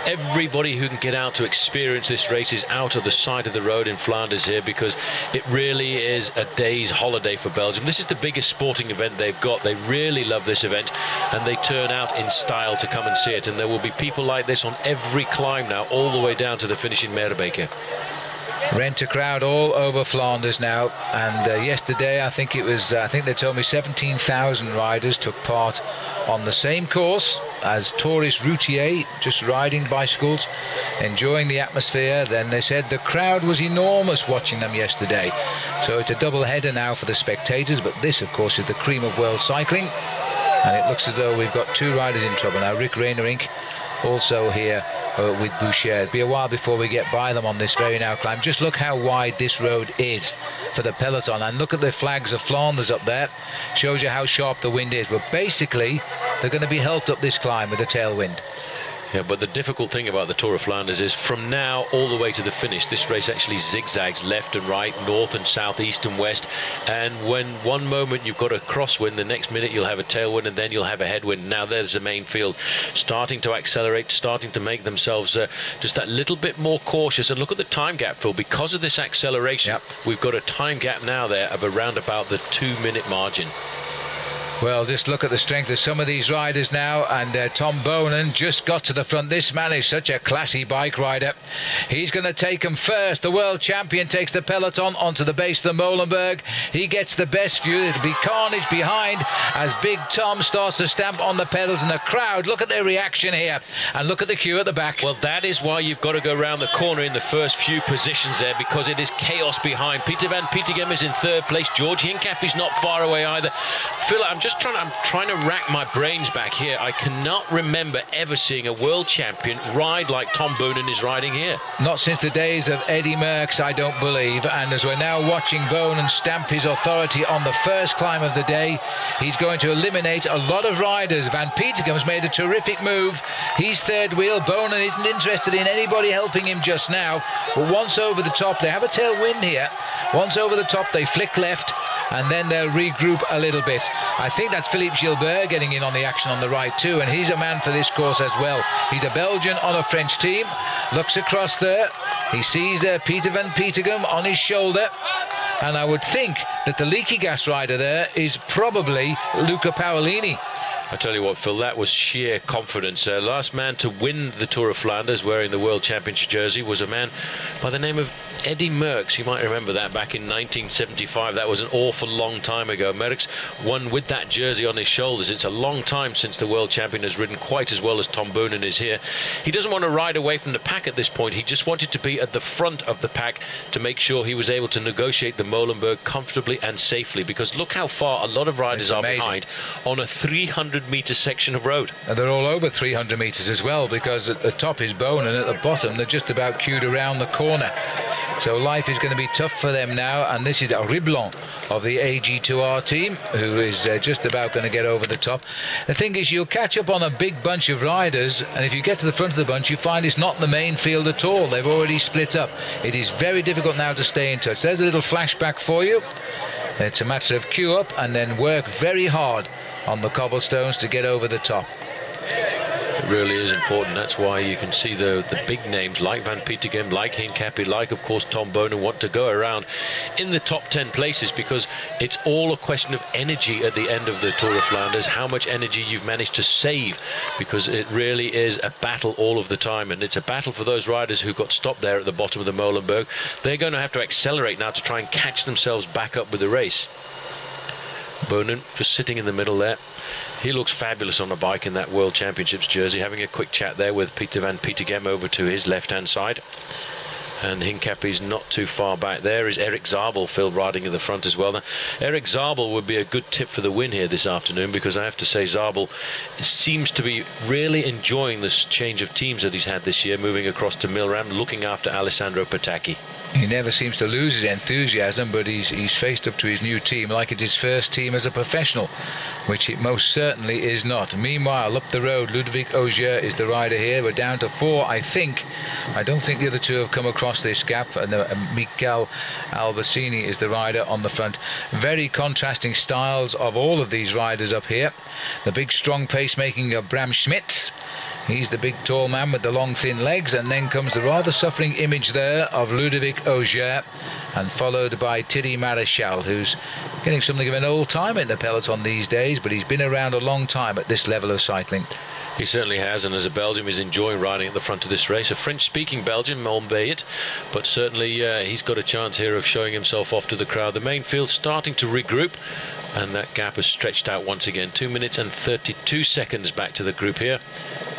Everybody who can get out to experience this race is out of the side of the road in Flanders here, because it really is a day's holiday for Belgium. This is the biggest sporting event they've got. They really love this event, and they turn out in style to come and see it. And there will be people like this on every climb now, all the way down to the finish in Michelbeke. Rent a crowd all over Flanders now, and yesterday I think they told me 17,000 riders took part on the same course as tourist routiers, just riding bicycles, enjoying the atmosphere. Then they said the crowd was enormous watching them yesterday. So it's a double header now for the spectators, but this of course is the cream of world cycling, and it looks as though we've got two riders in trouble now. Rick Reynerink also here with Boucher. It'll be a while before we get by them on this very now climb. Just look how wide this road is for the peloton, and look at the flags of Flanders up there. Shows you how sharp the wind is. But basically they're going to be helped up this climb with a tailwind. Yeah, but the difficult thing about the Tour of Flanders is from now all the way to the finish, this race actually zigzags left and right, north and south, east and west. And when one moment you've got a crosswind, the next minute you'll have a tailwind, and then you'll have a headwind. Now there's the main field starting to accelerate, starting to make themselves just that little bit more cautious. And look at the time gap, Phil. Because of this acceleration, we've got a time gap now there of around about the 2-minute margin. Well, just look at the strength of some of these riders now, and Tom Bonen just got to the front. This man is such a classy bike rider. He's going to take him first. The world champion takes the peloton onto the base of the Molenberg. He gets the best view. It'll be carnage behind as Big Tom starts to stamp on the pedals, and the crowd, look at their reaction here, and look at the queue at the back. Well, that is why you've got to go around the corner in the first few positions there, because it is chaos behind. Peter van Petegem is in third place. George Hincapie is not far away either. Phil, I'm trying to rack my brains back here. I cannot remember ever seeing a world champion ride like Tom Boonen is riding here. Not since the days of Eddie Merckx, I don't believe. And as we're now watching Boonen stamp his authority on the first climb of the day, he's going to eliminate a lot of riders. Van Petegem's made a terrific move. He's third wheel. Boonen isn't interested in anybody helping him just now. But once over the top, they have a tailwind here. Once over the top, they flick left, and then they'll regroup a little bit. I think that's Philippe Gilbert getting in on the action on the right too, and he's a man for this course as well. He's a Belgian on a French team. Looks across there. He sees Peter van Petegem on his shoulder, and I would think that the leaky gas rider there is probably Luca Paolini. I tell you what, Phil, that was sheer confidence. Last man to win the Tour of Flanders wearing the World Championship jersey was a man by the name of Eddie Merckx. You might remember that back in 1975. That was an awful long time ago. Merckx won with that jersey on his shoulders. It's a long time since the world champion has ridden quite as well as Tom Boonen is here. He doesn't want to ride away from the pack at this point. He just wanted to be at the front of the pack to make sure he was able to negotiate the Molenberg comfortably and safely, because look how far a lot of riders are behind on a 300-meter section of road. And they're all over 300 meters as well, because at the top is Boonen, at the bottom they're just about queued around the corner. So life is going to be tough for them now, and this is Riblon of the AG2R team, who is just about going to get over the top. The thing is, you'll catch up on a big bunch of riders, and if you get to the front of the bunch, you find it's not the main field at all. They've already split up. It is very difficult now to stay in touch. There's a little flashback for you. It's a matter of queue up and then work very hard on the cobblestones to get over the top. It really is important. That's why you can see the big names like Van Petegem, like Hincapie, like of course Tom Boonen want to go around in the top 10 places, because it's all a question of energy at the end of the Tour of Flanders, how much energy you've managed to save, because it really is a battle all of the time, and it's a battle for those riders who got stopped there at the bottom of the Molenberg. They're going to have to accelerate now to try and catch themselves back up with the race. Boonen just sitting in the middle there. He looks fabulous on a bike in that World Championships jersey, having a quick chat there with Peter van Petegem over to his left-hand side. And Hincapie's not too far back. There is Eric Zabel, Phil, riding in the front as well. Now, Eric Zabel would be a good tip for the win here this afternoon, because I have to say Zabel seems to be really enjoying this change of teams that he's had this year, moving across to Milram, looking after Alessandro Patacchi. He never seems to lose his enthusiasm, but he's faced up to his new team like it's his first team as a professional, which it most certainly is not. Meanwhile, up the road, Ludovic Auger is the rider here. We're down to 4, I think. I don't think the other two have come across this gap, and Mikel Albacini is the rider on the front. Very contrasting styles of all of these riders up here. The big strong pacemaking of Bram Schmitz. He's the big tall man with the long thin legs, and then comes the rather suffering image there of Ludovic Auger, and followed by Thierry Maréchal, who's getting something of an old time in the peloton these days, but he's been around a long time at this level of cycling. He certainly has, and as a Belgian, he's enjoying riding at the front of this race. A French-speaking Belgian, albeit, but certainly he's got a chance here of showing himself off to the crowd. The main field's starting to regroup, and that gap has stretched out once again. 2 minutes and 32 seconds back to the group here,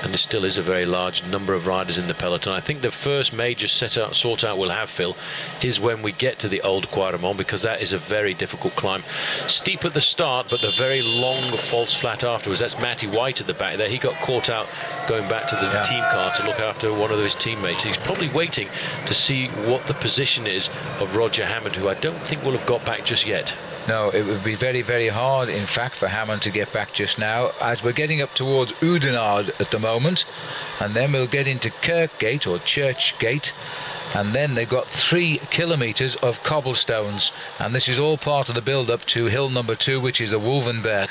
and there still is a very large number of riders in the peloton. I think the first major sort out we'll have, Phil, is when we get to the Old Quaremont, because that is a very difficult climb. Steep at the start, but a very long false flat afterwards. That's Matty White at the back there. He got caught out going back to the team car to look after one of his teammates. He's probably waiting to see what the position is of Roger Hammond, who I don't think will have got back just yet. No, it would be very, very hard, in fact, for Hammond to get back just now, as we're getting up towards Oudenaarde at the moment, and then we'll get into Kerkgate, or Churchgate, and then they've got 3 kilometres of cobblestones, and this is all part of the build-up to hill number 2, which is the Wolvenberg.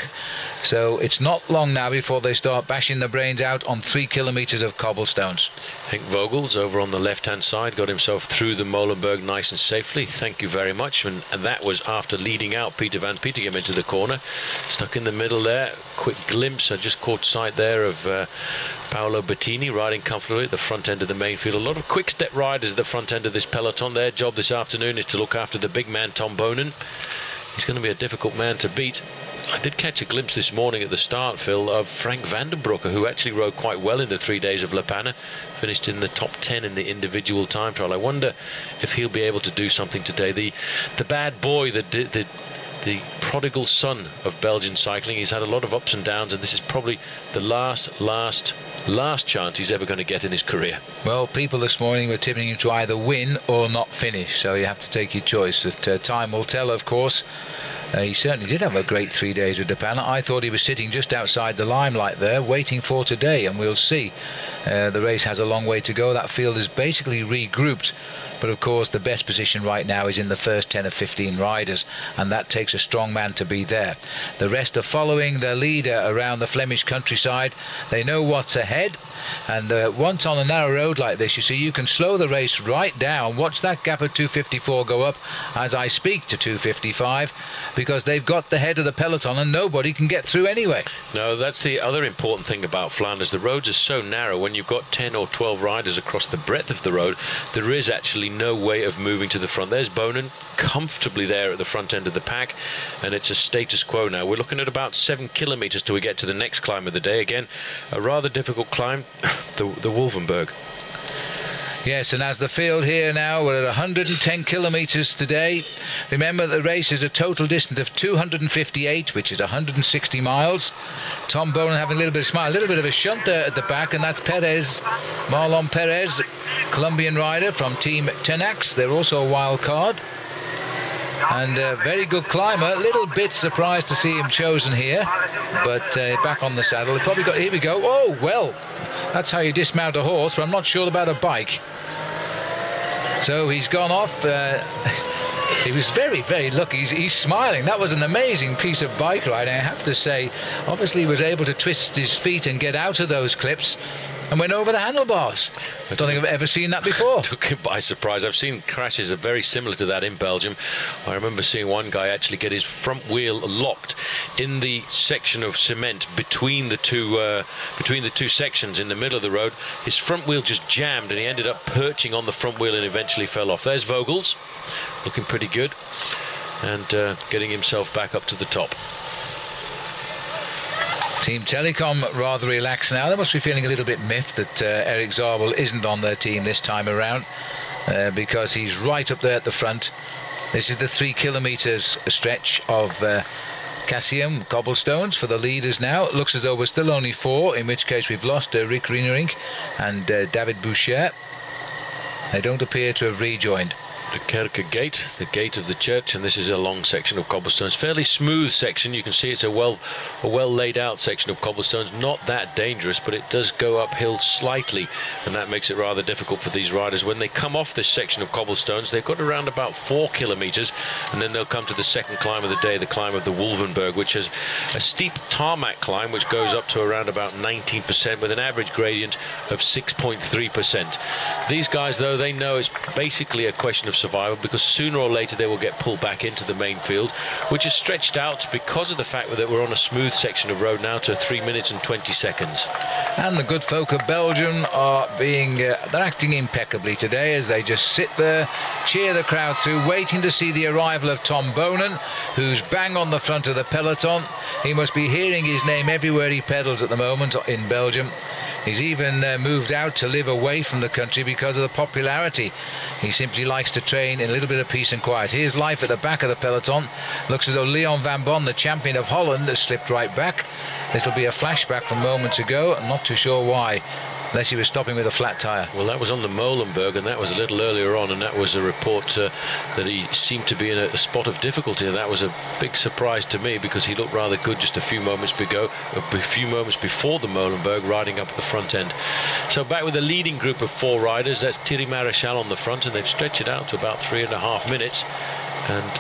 So it's not long now before they start bashing the brains out on 3 kilometres of cobblestones. Henk Vogels over on the left-hand side got himself through the Molenberg nice and safely. Thank you very much. And that was after leading out Peter van Petegem into the corner. Stuck in the middle there. Quick glimpse. I just caught sight there of Paolo Bettini riding comfortably at the front end of the main field. A lot of quick-step riders at the front end of this peloton. Their job this afternoon is to look after the big man, Tom Bonen. He's going to be a difficult man to beat. I did catch a glimpse this morning at the start, Phil, of Frank Vandenbroeke, who actually rode quite well in the 3 days of Le Panne, finished in the top 10 in the individual time trial. I wonder if he'll be able to do something today. The bad boy, the prodigal son of Belgian cycling. He's had a lot of ups and downs, and this is probably the last chance he's ever going to get in his career. Well, people this morning were tipping him to either win or not finish, so you have to take your choice. Time will tell, of course. He certainly did have a great 3 days of Le Panne. I thought he was sitting just outside the limelight there, waiting for today, and we'll see. The race has a long way to go. That field is basically regrouped. But of course the best position right now is in the first 10 of 15 riders, and that takes a strong man to be there. The rest are following their leader around the Flemish countryside. They know what's ahead, and once on a narrow road like this, you see, you can slow the race right down. Watch that gap at 2:54 go up as I speak to 2:55, because they've got the head of the peloton and nobody can get through anyway. No, that's the other important thing about Flanders. The roads are so narrow. When you've got 10 or 12 riders across the breadth of the road, there is actually no way of moving to the front. There's Bonen comfortably there at the front end of the pack, and it's a status quo now. We're looking at about 7 kilometres till we get to the next climb of the day. Again, a rather difficult climb, the Wolvenberg. Yes, and as the field here now, we're at 110 kilometres today. Remember, the race is a total distance of 258, which is 160 miles. Tom Bonen having a little bit of smile, a little bit of a shunt there at the back, and that's Perez, Marlon Perez, Colombian rider from Team Tenax. They're also a wild card. And a very good climber. A little bit surprised to see him chosen here, but back on the saddle. Probably got, here we go. Oh, well, that's how you dismount a horse, but I'm not sure about a bike. So he's gone off. He was very, very lucky. He's smiling. That was an amazing piece of bike riding, I have to say. Obviously he was able to twist his feet and get out of those clips and went over the handlebars. I don't think I've ever seen that before. Took him by surprise. I've seen crashes that are very similar to that in Belgium. I remember seeing one guy actually get his front wheel locked in the section of cement between the two sections in the middle of the road. His front wheel just jammed, and he ended up perching on the front wheel and eventually fell off. There's Vogels, looking pretty good, and getting himself back up to the top. Team Telecom rather relaxed now. They must be feeling a little bit miffed that Eric Zabel isn't on their team this time around, because he's right up there at the front. This is the 3 kilometres stretch of Cassium cobblestones for the leaders now. It looks as though we're still only 4, in which case we've lost Rick Rienering and David Boucher. They don't appear to have rejoined. the Kerkgate, the gate of the church, and this is a long section of cobblestones, fairly smooth section. You can see it's a well laid out section of cobblestones, not that dangerous, but it does go uphill slightly, and that makes it rather difficult for these riders. When they come off this section of cobblestones, they've got around about 4 kilometers, and then they'll come to the second climb of the day, the climb of the Wolvenberg, which is a steep tarmac climb which goes up to around about 19% with an average gradient of 6.3%. These guys, though, they know it's basically a question of survival, because sooner or later they will get pulled back into the main field, which is stretched out because of the fact that we're on a smooth section of road now to 3 minutes and 20 seconds. And the good folk of Belgium are they're acting impeccably today, as they just sit there, cheer the crowd through, waiting to see the arrival of Tom Bonen, who's bang on the front of the peloton. He must be hearing his name everywhere he pedals at the moment in Belgium. He's even moved out to live away from the country because of the popularity. He simply likes to train in a little bit of peace and quiet. Here's life at the back of the peloton. Looks as though Leon van Bon, the champion of Holland, has slipped right back. This will be a flashback from moments ago. I'm not too sure why, unless he was stopping with a flat tyre. Well, that was on the Molenberg, and that was a little earlier on, and that was a report that he seemed to be in a spot of difficulty, and that was a big surprise to me, because he looked rather good just a few moments before the Molenberg, riding up at the front end. So back with the leading group of 4 riders. That's Thierry Maréchal on the front, and they've stretched it out to about 3.5 minutes, and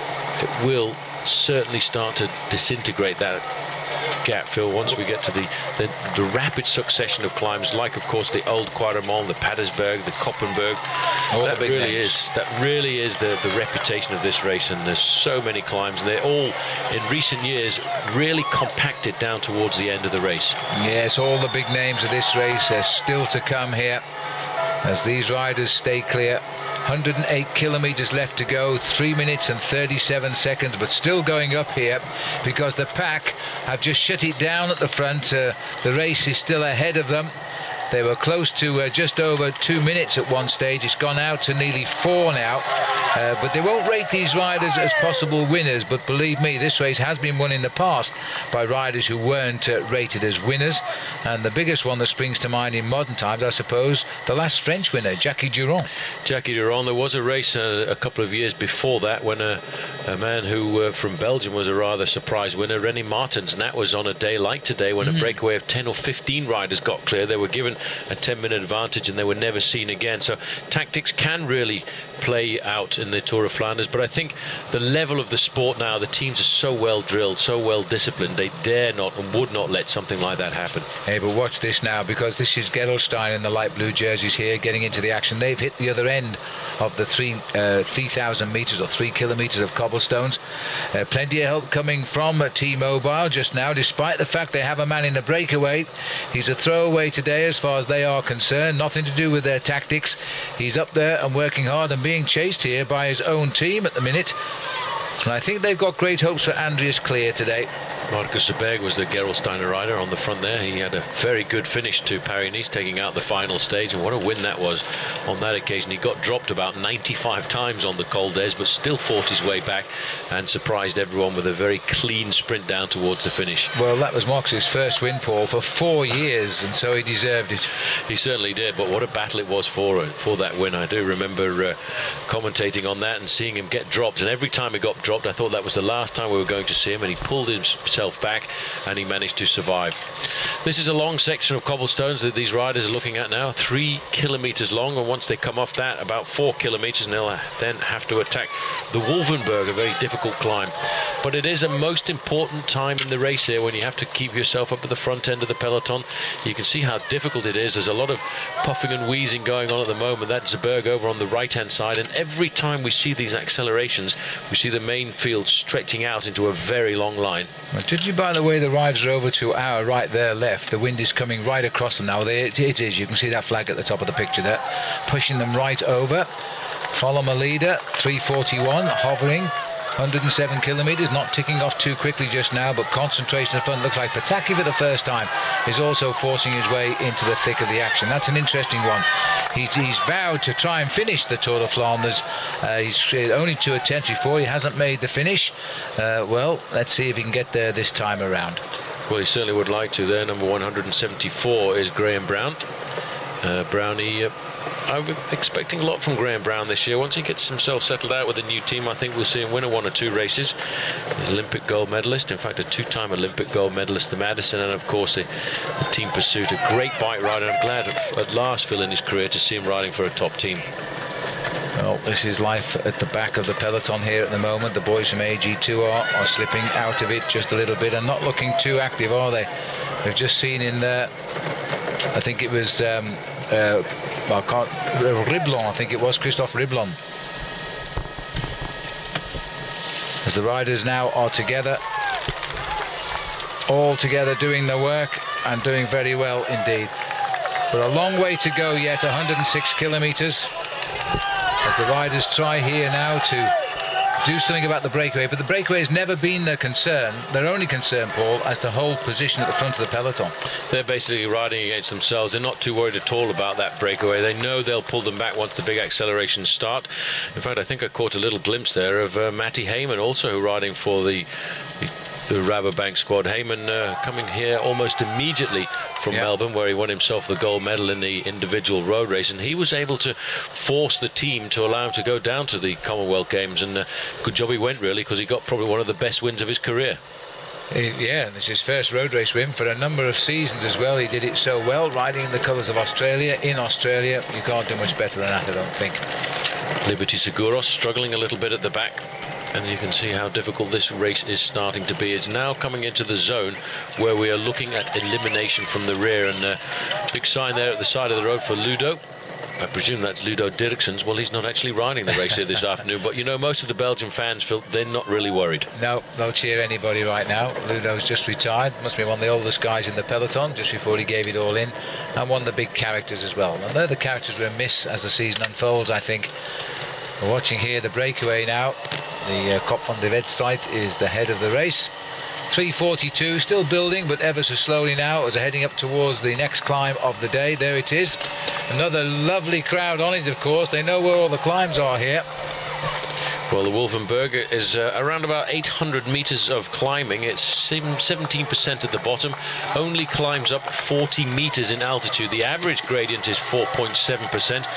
it will certainly start to disintegrate that gap, Phil, once we get to the rapid succession of climbs, like of course the Old Quaremont, the Patersberg, the Koppenberg. That really is the reputation of this race, and there's so many climbs, and they're all in recent years really compacted down towards the end of the race. Yes, all the big names of this race are still to come here as these riders stay clear. 108 kilometers left to go, 3 minutes and 37 seconds, but still going up here because the pack have just shut it down at the front. The race is still ahead of them. They were close to just over 2 minutes at one stage. It's gone out to nearly 4 now. But they won't rate these riders as possible winners. But believe me, this race has been won in the past by riders who weren't rated as winners. And the biggest one that springs to mind in modern times, I suppose, the last French winner, Jackie Durand. Jackie Durand. There was a race a couple of years before that when a man who from Belgium was a rather surprise winner, René Martens, and that was on a day like today when a breakaway of 10 or 15 riders got clear. They were given a 10-minute advantage and they were never seen again. So tactics can really play out in the Tour of Flanders, but I think the level of the sport now, the teams are so well drilled, so well disciplined, they dare not and would not let something like that happen. Hey, but watch this now, because this is Gerolstein in the light blue jerseys here getting into the action. They've hit the other end of the 3,000 meters or 3 kilometers of cobblestones. Plenty of help coming from T-Mobile just now, despite the fact they have a man in the breakaway. He's a throwaway today as far as they are concerned, nothing to do with their tactics. He's up there and working hard and being chased here by his own team at the minute. And I think they've got great hopes for Andreas Clear today. Marcus Zerberg was the Gerolsteiner rider on the front there. He had a very good finish to Paris-Nice, taking out the final stage, and what a win that was on that occasion. He got dropped about 95 times on the Col d'Ez, but still fought his way back and surprised everyone with a very clean sprint down towards the finish. Well, that was Marcus's first win, Paul, for 4 years, and so he deserved it. He certainly did, but what a battle it was for that win. I do remember commentating on that and seeing him get dropped, and every time he got dropped I thought that was the last time we were going to see him, and he pulled himself back and he managed to survive. This is a long section of cobblestones that these riders are looking at now, 3 kilometers long, and once they come off that, about 4 kilometers, and they'll then have to attack the Wolvenberg, a very difficult climb. But it is a most important time in the race here when you have to keep yourself up at the front end of the peloton. You can see how difficult it is. There's a lot of puffing and wheezing going on at the moment. That's Zerberg over on the right hand side, and every time we see these accelerations we see the main field stretching out into a very long line. Well, judging by the way the riders are over to our right, their left, the wind is coming right across them now. It is, you can see that flag at the top of the picture there, pushing them right over. Follow my leader, 3:41, hovering, 107 kilometers, not ticking off too quickly just now, but concentration at front. Looks like Pataki for the first time is also forcing his way into the thick of the action. That's an interesting one. He's vowed to try and finish the Tour de Flanders. He's only 2 attempts before. He hasn't made the finish. Well, let's see if he can get there this time around. Well, he certainly would like to there. Number 174 is Graham Brown. Brownie I'm expecting a lot from Graham Brown this year. Once he gets himself settled out with a new team, I think we'll see him win 1 or 2 races. He's an Olympic gold medalist, in fact a 2-time Olympic gold medalist, the Madison, and of course the team pursuit. A great bike rider. I'm glad at last, Phil, in his career to see him riding for a top team. Well, this is life at the back of the peloton here at the moment. The boys from AG2 are slipping out of it just a little bit and not looking too active, are they? We've just seen in there, I think it was Riblon, I think it was Christophe Riblon. As the riders now are together, all together doing their work and doing very well indeed. But a long way to go yet, 106 kilometres. As the riders try here now to do something about the breakaway, but the breakaway has never been their concern. Their only concern, Paul, as to hold position at the front of the peloton. They're basically riding against themselves. They're not too worried at all about that breakaway. They know they'll pull them back once the big accelerations start. In fact, I think I caught a little glimpse there of Matty Heyman also riding for the Rabobank squad. Heyman coming here almost immediately from Melbourne, where he won himself the gold medal in the individual road race, and he was able to force the team to allow him to go down to the Commonwealth Games, and good job he went, really, because he got probably one of the best wins of his career. Yeah, and it's his first road race win for a number of seasons as well. He did it so well, riding in the colours of Australia. In Australia, you can't do much better than that, I don't think. Liberty Seguros struggling a little bit at the back. And you can see how difficult this race is starting to be. It's now coming into the zone where we are looking at elimination from the rear. And big sign there at the side of the road for Ludo. I presume that's Ludo Dirksen's. Well, he's not actually riding the race here this afternoon. But, you know, most of the Belgian fans, Phil, they're not really worried. No, they'll cheer anybody right now. Ludo's just retired. Must be one of the oldest guys in the peloton, just before he gave it all in. And one of the big characters as well. And they're the characters we'll miss as the season unfolds, I think. We're watching here the breakaway now. The Kop van de Wedstrijd is the head of the race. 3:42, still building, but ever so slowly now as they're heading up towards the next climb of the day. There it is. Another lovely crowd on it, of course. They know where all the climbs are here. Well, the Wolfenberg is around about 800 metres of climbing. It's 17% at the bottom. Only climbs up 40 metres in altitude. The average gradient is 4.7%.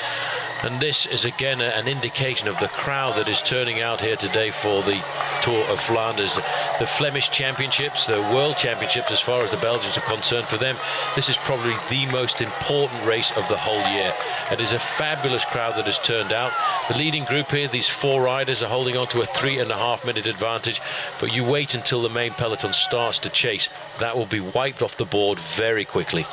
And this is again an indication of the crowd that is turning out here today for the Tour of Flanders. The Flemish Championships, the World Championships, as far as the Belgians are concerned, for them, this is probably the most important race of the whole year. It is a fabulous crowd that has turned out. The leading group here, these 4 riders, are holding on to a 3.5-minute advantage, but you wait until the main peloton starts to chase. That will be wiped off the board very quickly.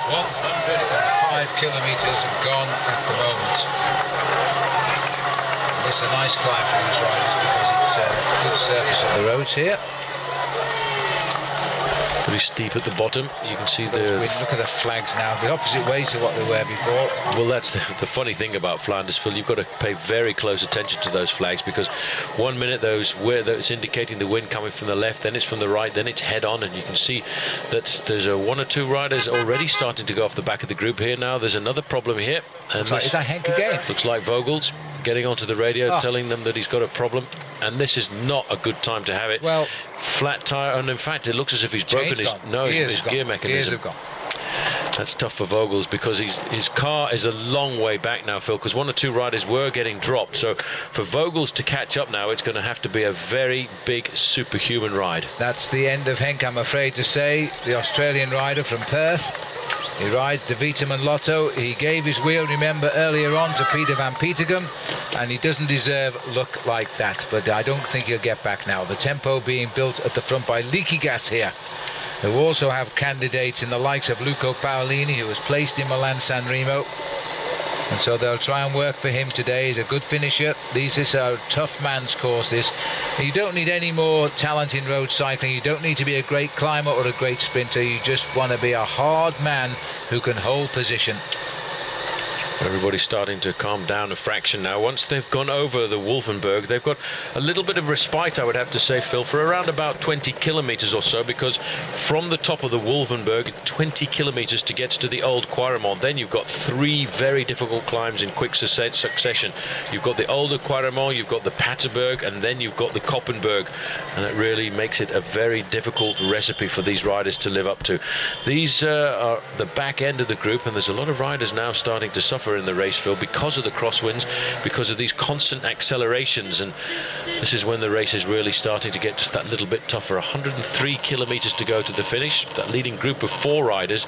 105 kilometres gone at the moment. And this is a nice climb for these riders because it's a good surface of the roads here. Pretty steep at the bottom. You can see Look at the flags now, the opposite way to what they were before. Well, that's the funny thing about Flanders, Phil. You've got to pay very close attention to those flags, because one minute it's indicating the wind coming from the left, then it's from the right, then it's head on, and you can see that there's 1 or 2 riders already starting to go off the back of the group here now. There's another problem here. And is that Henk again? Looks like Vogels getting onto the radio, telling them that he's got a problem, and this is not a good time to have it. Well, flat tyre, and in fact it looks as if he's broken his gear mechanism. Gears have gone. That's tough for Vogels, because his car is a long way back now, Phil, because 1 or 2 riders were getting dropped. So for Vogels to catch up now, it's going to have to be a very big superhuman ride. That's the end of Henk, I'm afraid to say. The Australian rider from Perth. He rides the Vitamin Lotto. He gave his wheel, remember, earlier on to Peter van Petegem, and he doesn't deserve luck like that. But I don't think he'll get back now. The tempo being built at the front by Leaky Gas here, who also have candidates in the likes of Luco Paolini, who was placed in Milan-San Remo. And so they'll try and work for him today. He's a good finisher. This is a tough man's course, this. You don't need any more talent in road cycling. You don't need to be a great climber or a great sprinter. You just want to be a hard man who can hold position. Everybody's starting to calm down a fraction now. Once they've gone over the Wolfenberg, they've got a little bit of respite, I would have to say, Phil, for around about 20 kilometers or so, because from the top of the Wolfenberg, 20 kilometers to get to the Old Quaremont. Then you've got 3 very difficult climbs in quick succession. You've got the Olde Quaremont, you've got the Paterberg, and then you've got the Koppenberg. And it really makes it a very difficult recipe for these riders to live up to. These are the back end of the group, and there's a lot of riders now starting to suffer in the race, Phil, because of the crosswinds, because of these constant accelerations, and this is when the race is really starting to get just that little bit tougher. 103 kilometers to go to the finish. That leading group of 4 riders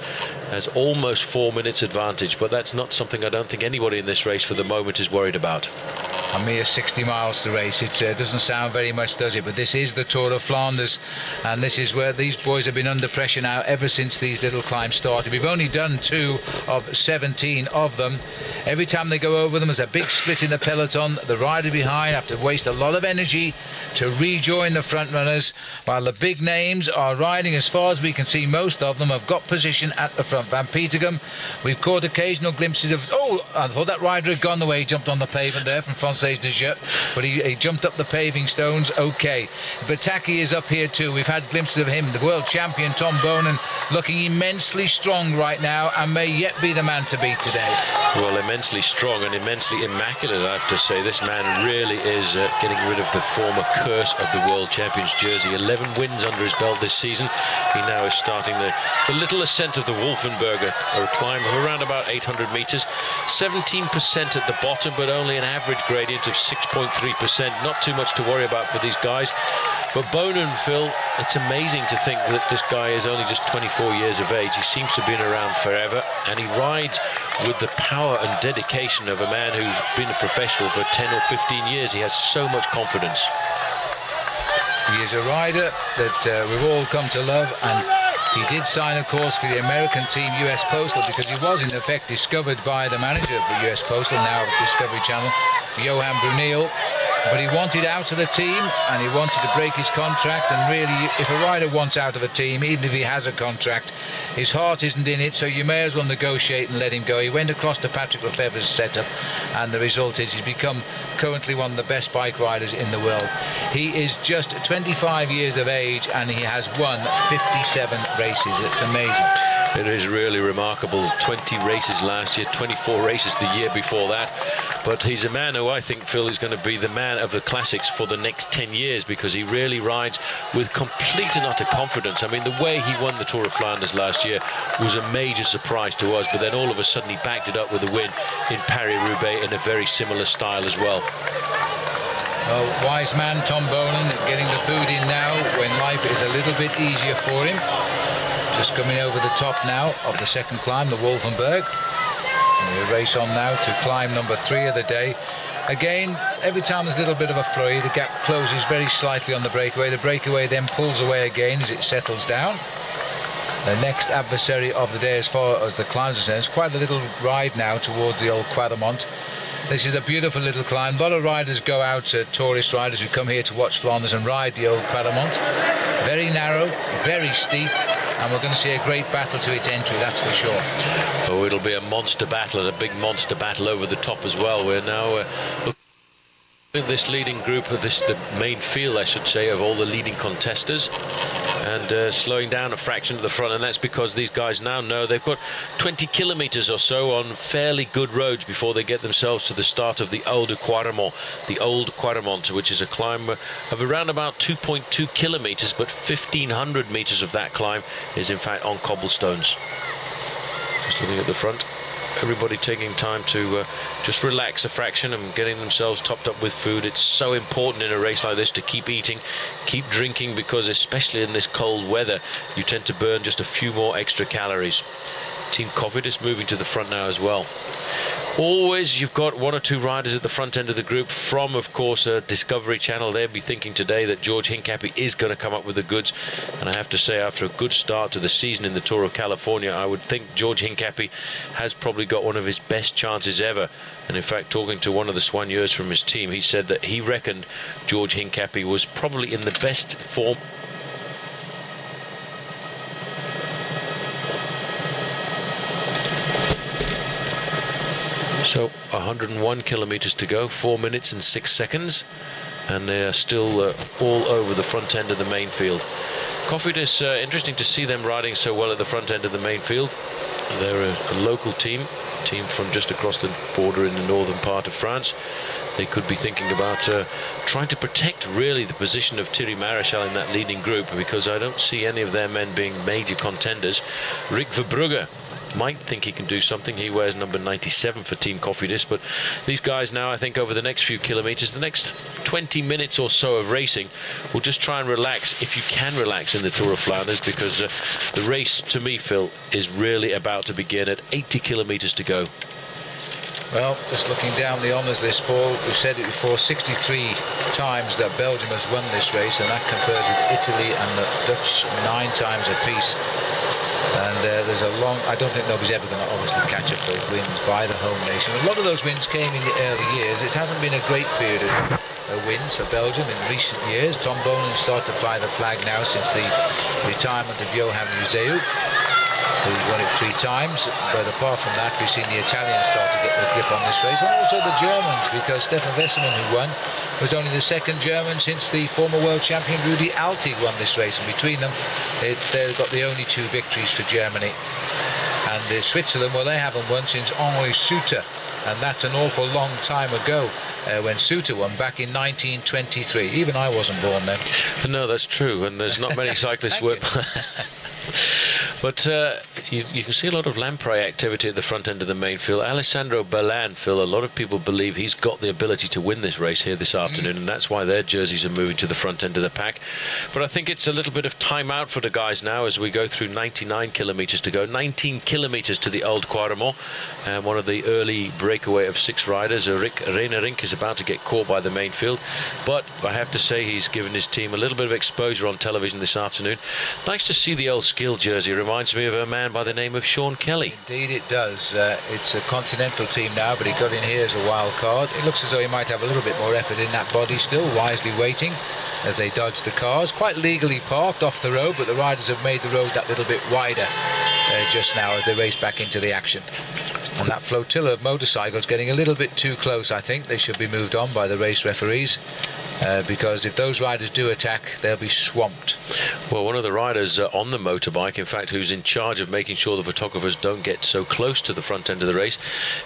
has almost 4 minutes advantage, but that's not something I don't think anybody in this race for the moment is worried about. A mere 60 miles to race. It doesn't sound very much, does it? But this is the Tour of Flanders, and this is where these boys have been under pressure now ever since these little climbs started. We've only done 2 of 17 of them. Every time they go over them, there's a big split in the peloton. The rider behind have to waste a lot of energy to rejoin the front runners, while the big names are riding. As far as we can see, most of them have got position at the front. Van Petegem, we've caught occasional glimpses of, oh, I thought that rider had gone the way he jumped on the pavement there from Francis de Jeux, but he jumped up the paving stones. Okay, Bataki is up here too. We've had glimpses of him, the world champion Tom Bonen, looking immensely strong right now, and may yet be the man to beat today. Well, immensely strong and immensely immaculate, I have to say. This man really is getting rid of the former curse of the world champions jersey. 11 wins under his belt this season. He now is starting the little ascent of the Wolfenberg, a climb of around about 800 meters. 17% at the bottom, but only an average gradient of 6.3%. Not too much to worry about for these guys. But Bonen, Phil, it's amazing to think that this guy is only just 24 years of age. He seems to have been around forever, and he rides with the power and dedication of a man who's been a professional for 10 or 15 years. He has so much confidence. He is a rider that we've all come to love, and he did sign, of course, for the American team US Postal, because he was in effect discovered by the manager of the US Postal, now of Discovery Channel, Johan Bruneel. But he wanted out of the team, and he wanted to break his contract. And really, if a rider wants out of a team, even if he has a contract, his heart isn't in it, so you may as well negotiate and let him go. He went across to Patrick Lefevere's setup, and the result is he's become currently one of the best bike riders in the world. He is just 25 years of age, and he has won 57 races. It's amazing. It is really remarkable. 20 races last year, 24 races the year before that. But he's a man who I think, Phil, is going to be the man of the classics for the next 10 years, because he really rides with complete and utter confidence. I mean, the way he won the Tour of Flanders last year was a major surprise to us, but then all of a sudden he backed it up with a win in Paris-Roubaix in a very similar style as well. Well, wise man Tom Bonen getting the food in now when life is a little bit easier for him. Just coming over the top now of the second climb, the Wolfenberg. And we race on now to climb number 3 of the day. Again, every time there's a little bit of a flurry, the gap closes very slightly on the breakaway. The breakaway then pulls away again as it settles down. The next adversary of the day, as far as the climbs are concerned, is quite a little ride now towards the Old Quaremont. This is a beautiful little climb. A lot of riders go out, tourist riders who come here to watch Flanders and ride the Old Quaremont. Very narrow, very steep, and we're going to see a great battle to its entry, that's for sure. Oh, it'll be a monster battle, and a big monster battle over the top as well. We're now looking at this leading group, the main field, I should say, of all the leading contesters, and slowing down a fraction at the front, and that's because these guys now know they've got 20 kilometers or so on fairly good roads before they get themselves to the start of the Old Quaremont, which is a climb of around about 2.2 kilometers, but 1,500 meters of that climb is in fact on cobblestones. Just looking at the front, everybody taking time to just relax a fraction and getting themselves topped up with food. It's so important in a race like this to keep eating, keep drinking, because especially in this cold weather you tend to burn just a few more extra calories. Team Covid is moving to the front now as well. Always you've got 1 or 2 riders at the front end of the group from, of course, Discovery Channel. They'll be thinking today that George Hincapie is going to come up with the goods, and I have to say, after a good start to the season in the Tour of California, I would think George Hincapie has probably got one of his best chances ever. And in fact, talking to one of the soigneurs from his team, he said that he reckoned George Hincapie was probably in the best form So 101 kilometers to go, 4 minutes and 6 seconds, and they are still all over the front end of the main field. Cofidis, interesting to see them riding so well at the front end of the main field. They're a local team from just across the border in the northern part of France. They could be thinking about trying to protect really the position of Thierry Maréchal in that leading group, because I don't see any of their men being major contenders. Rick Verbrugge might think he can do something. He wears number 97 for Team Cofidis, but these guys now, I think, over the next few kilometers, the next 20 minutes or so of racing, will just try and relax, if you can relax in the Tour of Flanders, because the race, to me, Phil, is really about to begin at 80 kilometers to go. Well, just looking down the honours list, Paul, we've said it before, 63 times that Belgium has won this race, and that compares with Italy and the Dutch 9 times apiece. And there's a long, I don't think nobody's ever going to obviously catch up those wins by the home nation. A lot of those wins came in the early years. It hasn't been a great period of wins for Belgium in recent years. Tom Bonen started to fly the flag now since the retirement of Johan Museeuw, who's won it 3 times. But apart from that, we've seen the Italians start to get their grip on this race, and also the Germans, because Stefan Wessermann, who won, was only the second German since the former world champion Rudi Altig won this race, and between them they've got the only 2 victories for Germany. And Switzerland, well, they haven't won since Henri Suter, and that's an awful long time ago, when Suter won back in 1923. Even I wasn't born then. No, that's true, and there's not many cyclists work. But you can see a lot of lamprey activity at the front end of the main field. Alessandro Ballan, Phil, a lot of people believe he's got the ability to win this race here this afternoon, and that's why their jerseys are moving to the front end of the pack. But I think it's a little bit of time out for the guys now as we go through 99 kilometres to go, 19 kilometres to the Old Quaremont, and one of the early breakaway of 6 riders, Rick Reenerink, is about to get caught by the main field. But I have to say, he's given his team a little bit of exposure on television this afternoon. Nice to see the old Skill jersey. Reminds me of a man by the name of Sean Kelly. Indeed it does. It's a continental team now, but he got in here as a wild card. It looks as though he might have a little bit more effort in that body still, wisely waiting as they dodge the cars. Quite legally parked off the road, but the riders have made the road that little bit wider just now as they race back into the action. And that flotilla of motorcycles getting a little bit too close. I think they should be moved on by the race referees, because if those riders do attack, they'll be swamped. Well, one of the riders on the motorbike, in fact, who's in charge of making sure the photographers don't get so close to the front end of the race,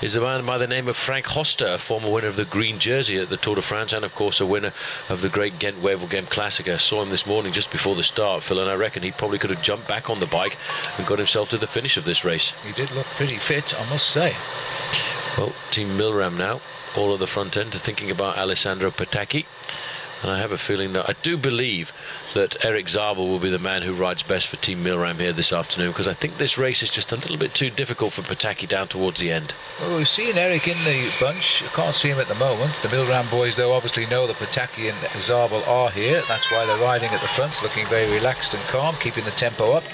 is a man by the name of Frank Hoster, a former winner of the green jersey at the Tour de France, and of course a winner of the great Ghent-Wevelgem Classic. I saw him this morning just before the start, Phil, and I reckon he probably could have jumped back on the bike and got himself to the finish of this race. He did look pretty fit, I must say. Well, Team Milram now, all at the front end, thinking about Alessandro Patacchi. And I have a feeling that I do believe that Eric Zabel will be the man who rides best for Team Milram here this afternoon, because I think this race is just a little bit too difficult for Patacchi down towards the end. Well, we've seen Eric in the bunch. I can't see him at the moment. The Milram boys, though, obviously know that Patacchi and Zabel are here. That's why they're riding at the front, looking very relaxed and calm, keeping the tempo up.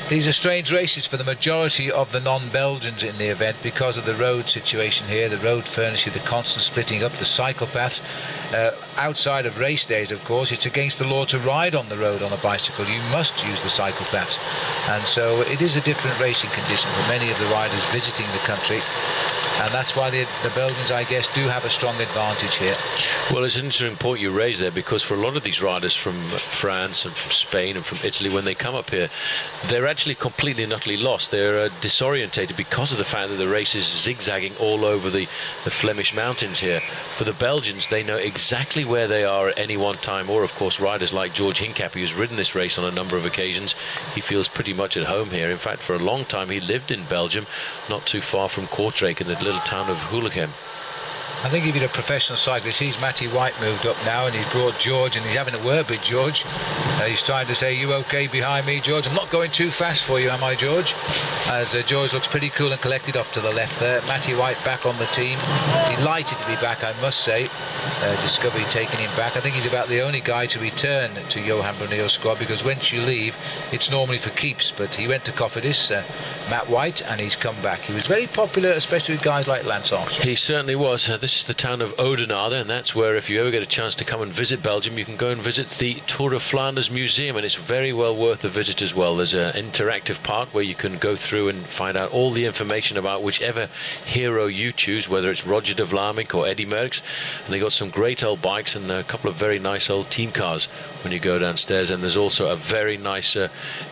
These are strange races for the majority of the non-Belgians in the event because of the road situation here. The road furnishes the constant splitting up, the cycle paths. Outside of race days, of course, it's against the law to ride on the road on a bicycle. You must use the cycle paths. And so it is a different racing condition for many of the riders visiting the country. And that's why the Belgians, I guess, do have a strong advantage here. Well, it's an interesting point you raise there, because for a lot of these riders from France and from Spain and from Italy, when they come up here, they're actually completely and utterly lost. They're disorientated because of the fact that the race is zigzagging all over the Flemish mountains here. For the Belgians, they know exactly where they are at any one time, or of course riders like George Hincapie, who's ridden this race on a number of occasions. He feels pretty much at home here. In fact, for a long time he lived in Belgium, not too far from Kortrijk in the little town of Hoelichem. I think if you're a professional cyclist, he's Matty White moved up now, and he's brought George, and he's having a word with George. He's trying to say, "You okay behind me, George? I'm not going too fast for you, am I, George?" As George looks pretty cool and collected off to the left there. Matty White back on the team. Delighted to be back, I must say. Discovery taking him back. I think he's about the only guy to return to Johan Bruneel's squad, because once you leave, it's normally for keeps. But he went to Cofidis, Matt White, and he's come back. He was very popular, especially with guys like Lance Armstrong. He certainly was. This this is the town of Oudenaarde, and that's where, if you ever get a chance to come and visit Belgium, you can go and visit the Tour of Flanders Museum, and it's very well worth a visit as well. There's an interactive part where you can go through and find out all the information about whichever hero you choose, whether it's Roger de Vlaming or Eddy Merckx, and they got some great old bikes and a couple of very nice old team cars when you go downstairs, and there's also a very nice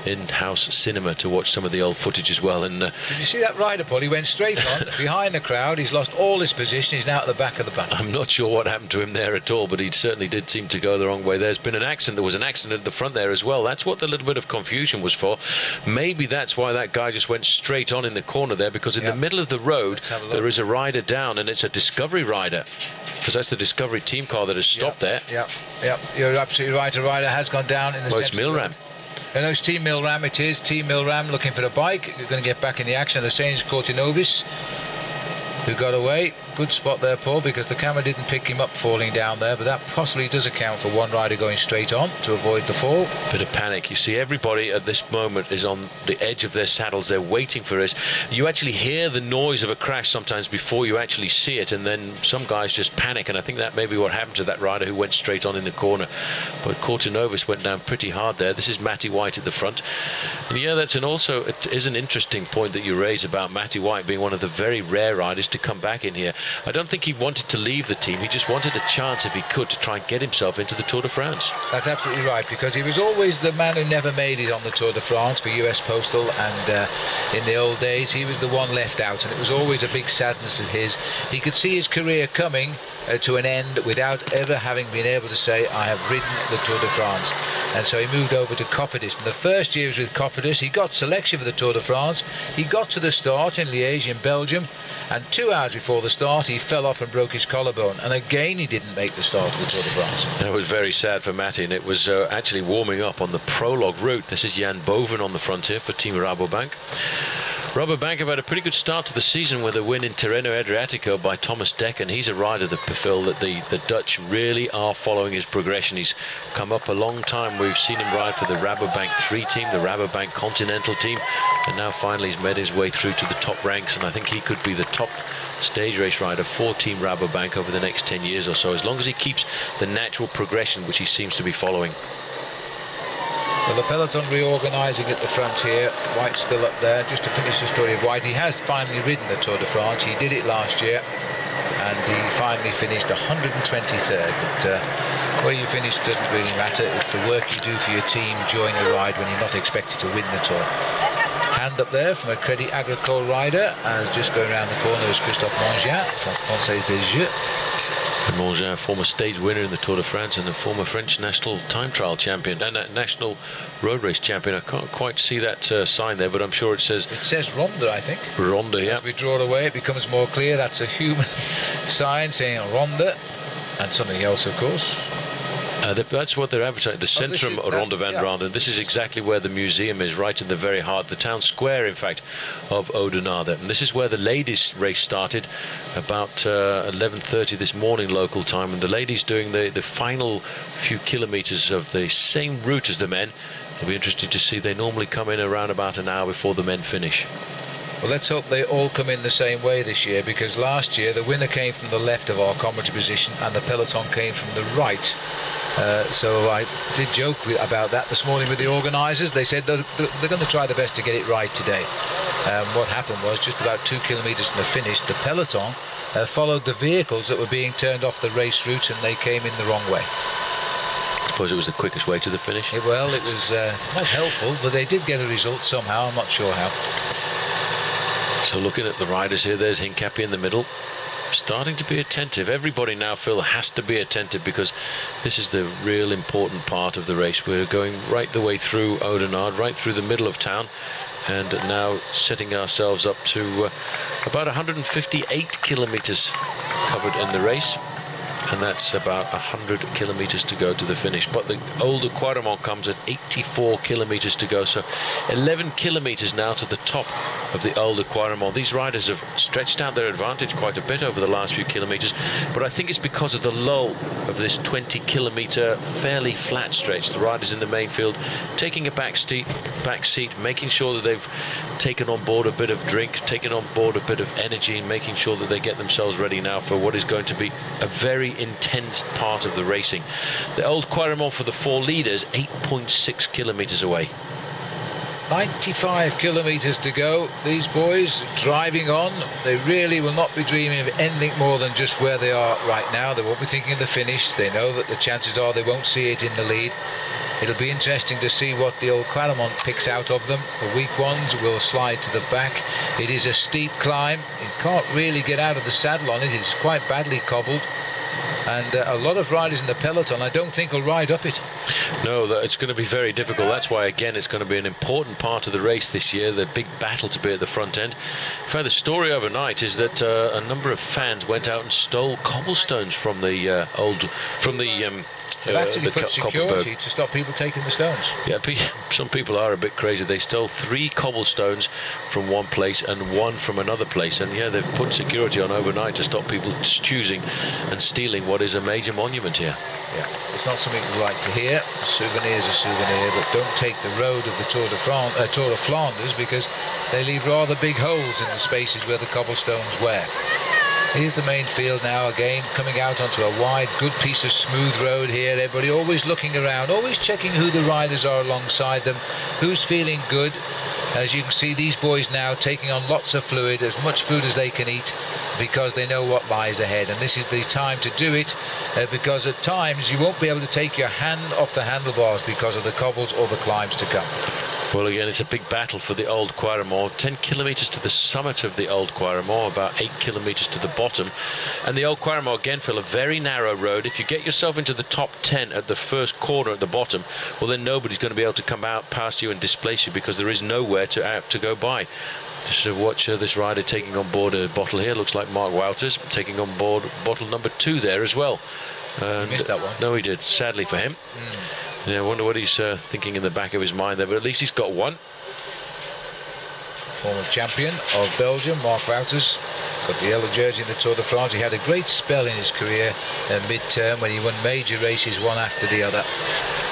in-house cinema to watch some of the old footage as well. And did you see that rider, Paul? He went straight on behind the crowd. He's lost all his position. He's now at the back of the bunch. I'm not sure what happened to him there at all, but he certainly did seem to go the wrong way. There's been an accident. There was an accident at the front there as well. That's what the little bit of confusion was for. Maybe that's why that guy just went straight on in the corner there, because in the middle of the road there is a rider down, and it's a Discovery rider, because that's the Discovery team car that has stopped there. Yep, you're absolutely right. A rider has gone down in the It's Milram. No, it's Team Milram. It is Team Milram looking for the bike. You're going to get back in the action. The same is Cortinovis, who got away. Good spot there, Paul, because the camera didn't pick him up falling down there, but that possibly does account for one rider going straight on to avoid the fall. Bit of panic. You see, everybody at this moment is on the edge of their saddles. They're waiting for us. You actually hear the noise of a crash sometimes before you actually see it, and then some guys just panic, and I think that may be what happened to that rider who went straight on in the corner. But Cortinovis went down pretty hard there. This is Matty White at the front, and yeah, that's it is an interesting point that you raise about Matty White being one of the very rare riders to come back in here. I don't think he wanted to leave the team. He just wanted a chance, if he could, to try and get himself into the Tour de France. That's absolutely right, because he was always the man who never made it on the Tour de France for US Postal, and in the old days he was the one left out, and it was always a big sadness of his. He could see his career coming to an end without ever having been able to say, I have ridden the Tour de France. And so he moved over to Cofidis, and the first year he was with Cofidis, he got selection for the Tour de France. He got to the start in Liège in Belgium, and 2 hours before the start he fell off and broke his collarbone, and again he didn't make the start of the Tour de France. That was very sad for Matty, and it was actually warming up on the prologue route. This is Jan Boven on the front here for Team Rabobank. Rabobank have had a pretty good start to the season with a win in Tirreno Adriatico by Thomas Deck, and he's a rider that Phil, that the Dutch really are following his progression. He's come up a long time. We've seen him ride for the Rabobank 3 team, the Rabobank Continental team, and now finally he's made his way through to the top ranks, and I think he could be the top stage race rider for Team Rabobank over the next 10 years or so, as long as he keeps the natural progression which he seems to be following. Well, the peloton reorganising at the front here. White's still up there. Just to finish the story of White, he has finally ridden the Tour de France. He did it last year, and he finally finished 123rd. But where you finish doesn't really matter. It's the work you do for your team during the ride when you're not expected to win the Tour. Hand up there from a Crédit Agricole rider, as just going around the corner is Christophe Mongin from Française des Jeux. Mongin, former stage winner in the Tour de France and a former French national time trial champion and a national road race champion. I can't quite see that sign there, but I'm sure it says Ronde, I think. Ronde, yeah. As we draw it away, it becomes more clear. That's a human sign saying Ronde, and something else, of course. That's what they're advertising, the Centrum Ronde van Branden. This is exactly where the museum is, right in the very heart, the town square, in fact, of Oudenaarde. And this is where the ladies' race started about 11:30 this morning local time, and the ladies doing the final few kilometres of the same route as the men. It'll be interesting to see. They normally come in around about an hour before the men finish. Well, let's hope they all come in the same way this year, because last year the winner came from the left of our commentary position and the peloton came from the right. So I did joke about that this morning with the organisers. They said they're going to try their best to get it right today. What happened was, just about 2 kilometres from the finish, the peloton followed the vehicles that were being turned off the race route, and they came in the wrong way. I suppose it was the quickest way to the finish. Well, it was quite helpful, but they did get a result somehow. I'm not sure how. So looking at the riders here, there's Hincapie in the middle, starting to be attentive. Everybody now, Phil, has to be attentive, because this is the real important part of the race. We're going right the way through Oudenaarde, right through the middle of town, and now setting ourselves up to about 158 kilometres covered in the race. and that's about 100 kilometers to go to the finish. But the older Quaremont comes at 84 kilometers to go, so 11 kilometers now to the top of the older Quaremont. These riders have stretched out their advantage quite a bit over the last few kilometers, but I think it's because of the lull of this 20-kilometer fairly flat stretch. The riders in the main field taking a back seat, making sure that they've taken on board a bit of drink, taken on board a bit of energy, and making sure that they get themselves ready now for what is going to be a very intense part of the racing. The old Quaremont for the 4 leaders, 8.6 kilometers away. 95 kilometers to go. These boys driving on. They really will not be dreaming of anything more than just where they are right now. They won't be thinking of the finish. They know that the chances are they won't see it in the lead. It'll be interesting to see what the old Quaremont picks out of them. The weak ones will slide to the back. It is a steep climb. You can't really get out of the saddle on it. It's quite badly cobbled. And a lot of riders in the peloton I don't think will ride up it. No, it's going to be very difficult. That's why, again, it's going to be an important part of the race this year, the big battle to be at the front end. In fact, the story overnight is that a number of fans went out and stole cobblestones from the They've actually put security to stop people taking the stones. Yeah, some people are a bit crazy. They stole 3 cobblestones from one place and 1 from another place, and yeah, they've put security on overnight to stop people choosing and stealing what is a major monument here. Yeah, it's not something we like to hear. A souvenir is a souvenir, but don't take the road of the Tour of Flanders, because they leave rather big holes in the spaces where the cobblestones were. Here's the main field now, again coming out onto a wide, good piece of smooth road here. Everybody always looking around, always checking who the riders are alongside them, who's feeling good. As you can see, these boys now taking on lots of fluid, as much food as they can eat, because they know what lies ahead, and this is the time to do it, because at times you won't be able to take your hand off the handlebars because of the cobbles or the climbs to come. Well, again, it's a big battle for the old Quaremont. 10 kilometers to the summit of the old Quaremont, about 8 kilometers to the bottom. And the old Quaremont, again, Phil, a very narrow road. If you get yourself into the top 10 at the first corner at the bottom, well, then nobody's going to be able to come out past you and displace you, because there is nowhere to go by. Just watch this rider taking on board a bottle here. Looks like Mark Wouters taking on board bottle number 2 there as well. And he missed that one. No, he did, sadly for him. Yeah, I wonder what he's thinking in the back of his mind there, but at least he's got one. Former champion of Belgium, Mark Wouters, got the yellow jersey in the Tour de France. He had a great spell in his career mid-term when he won major races one after the other.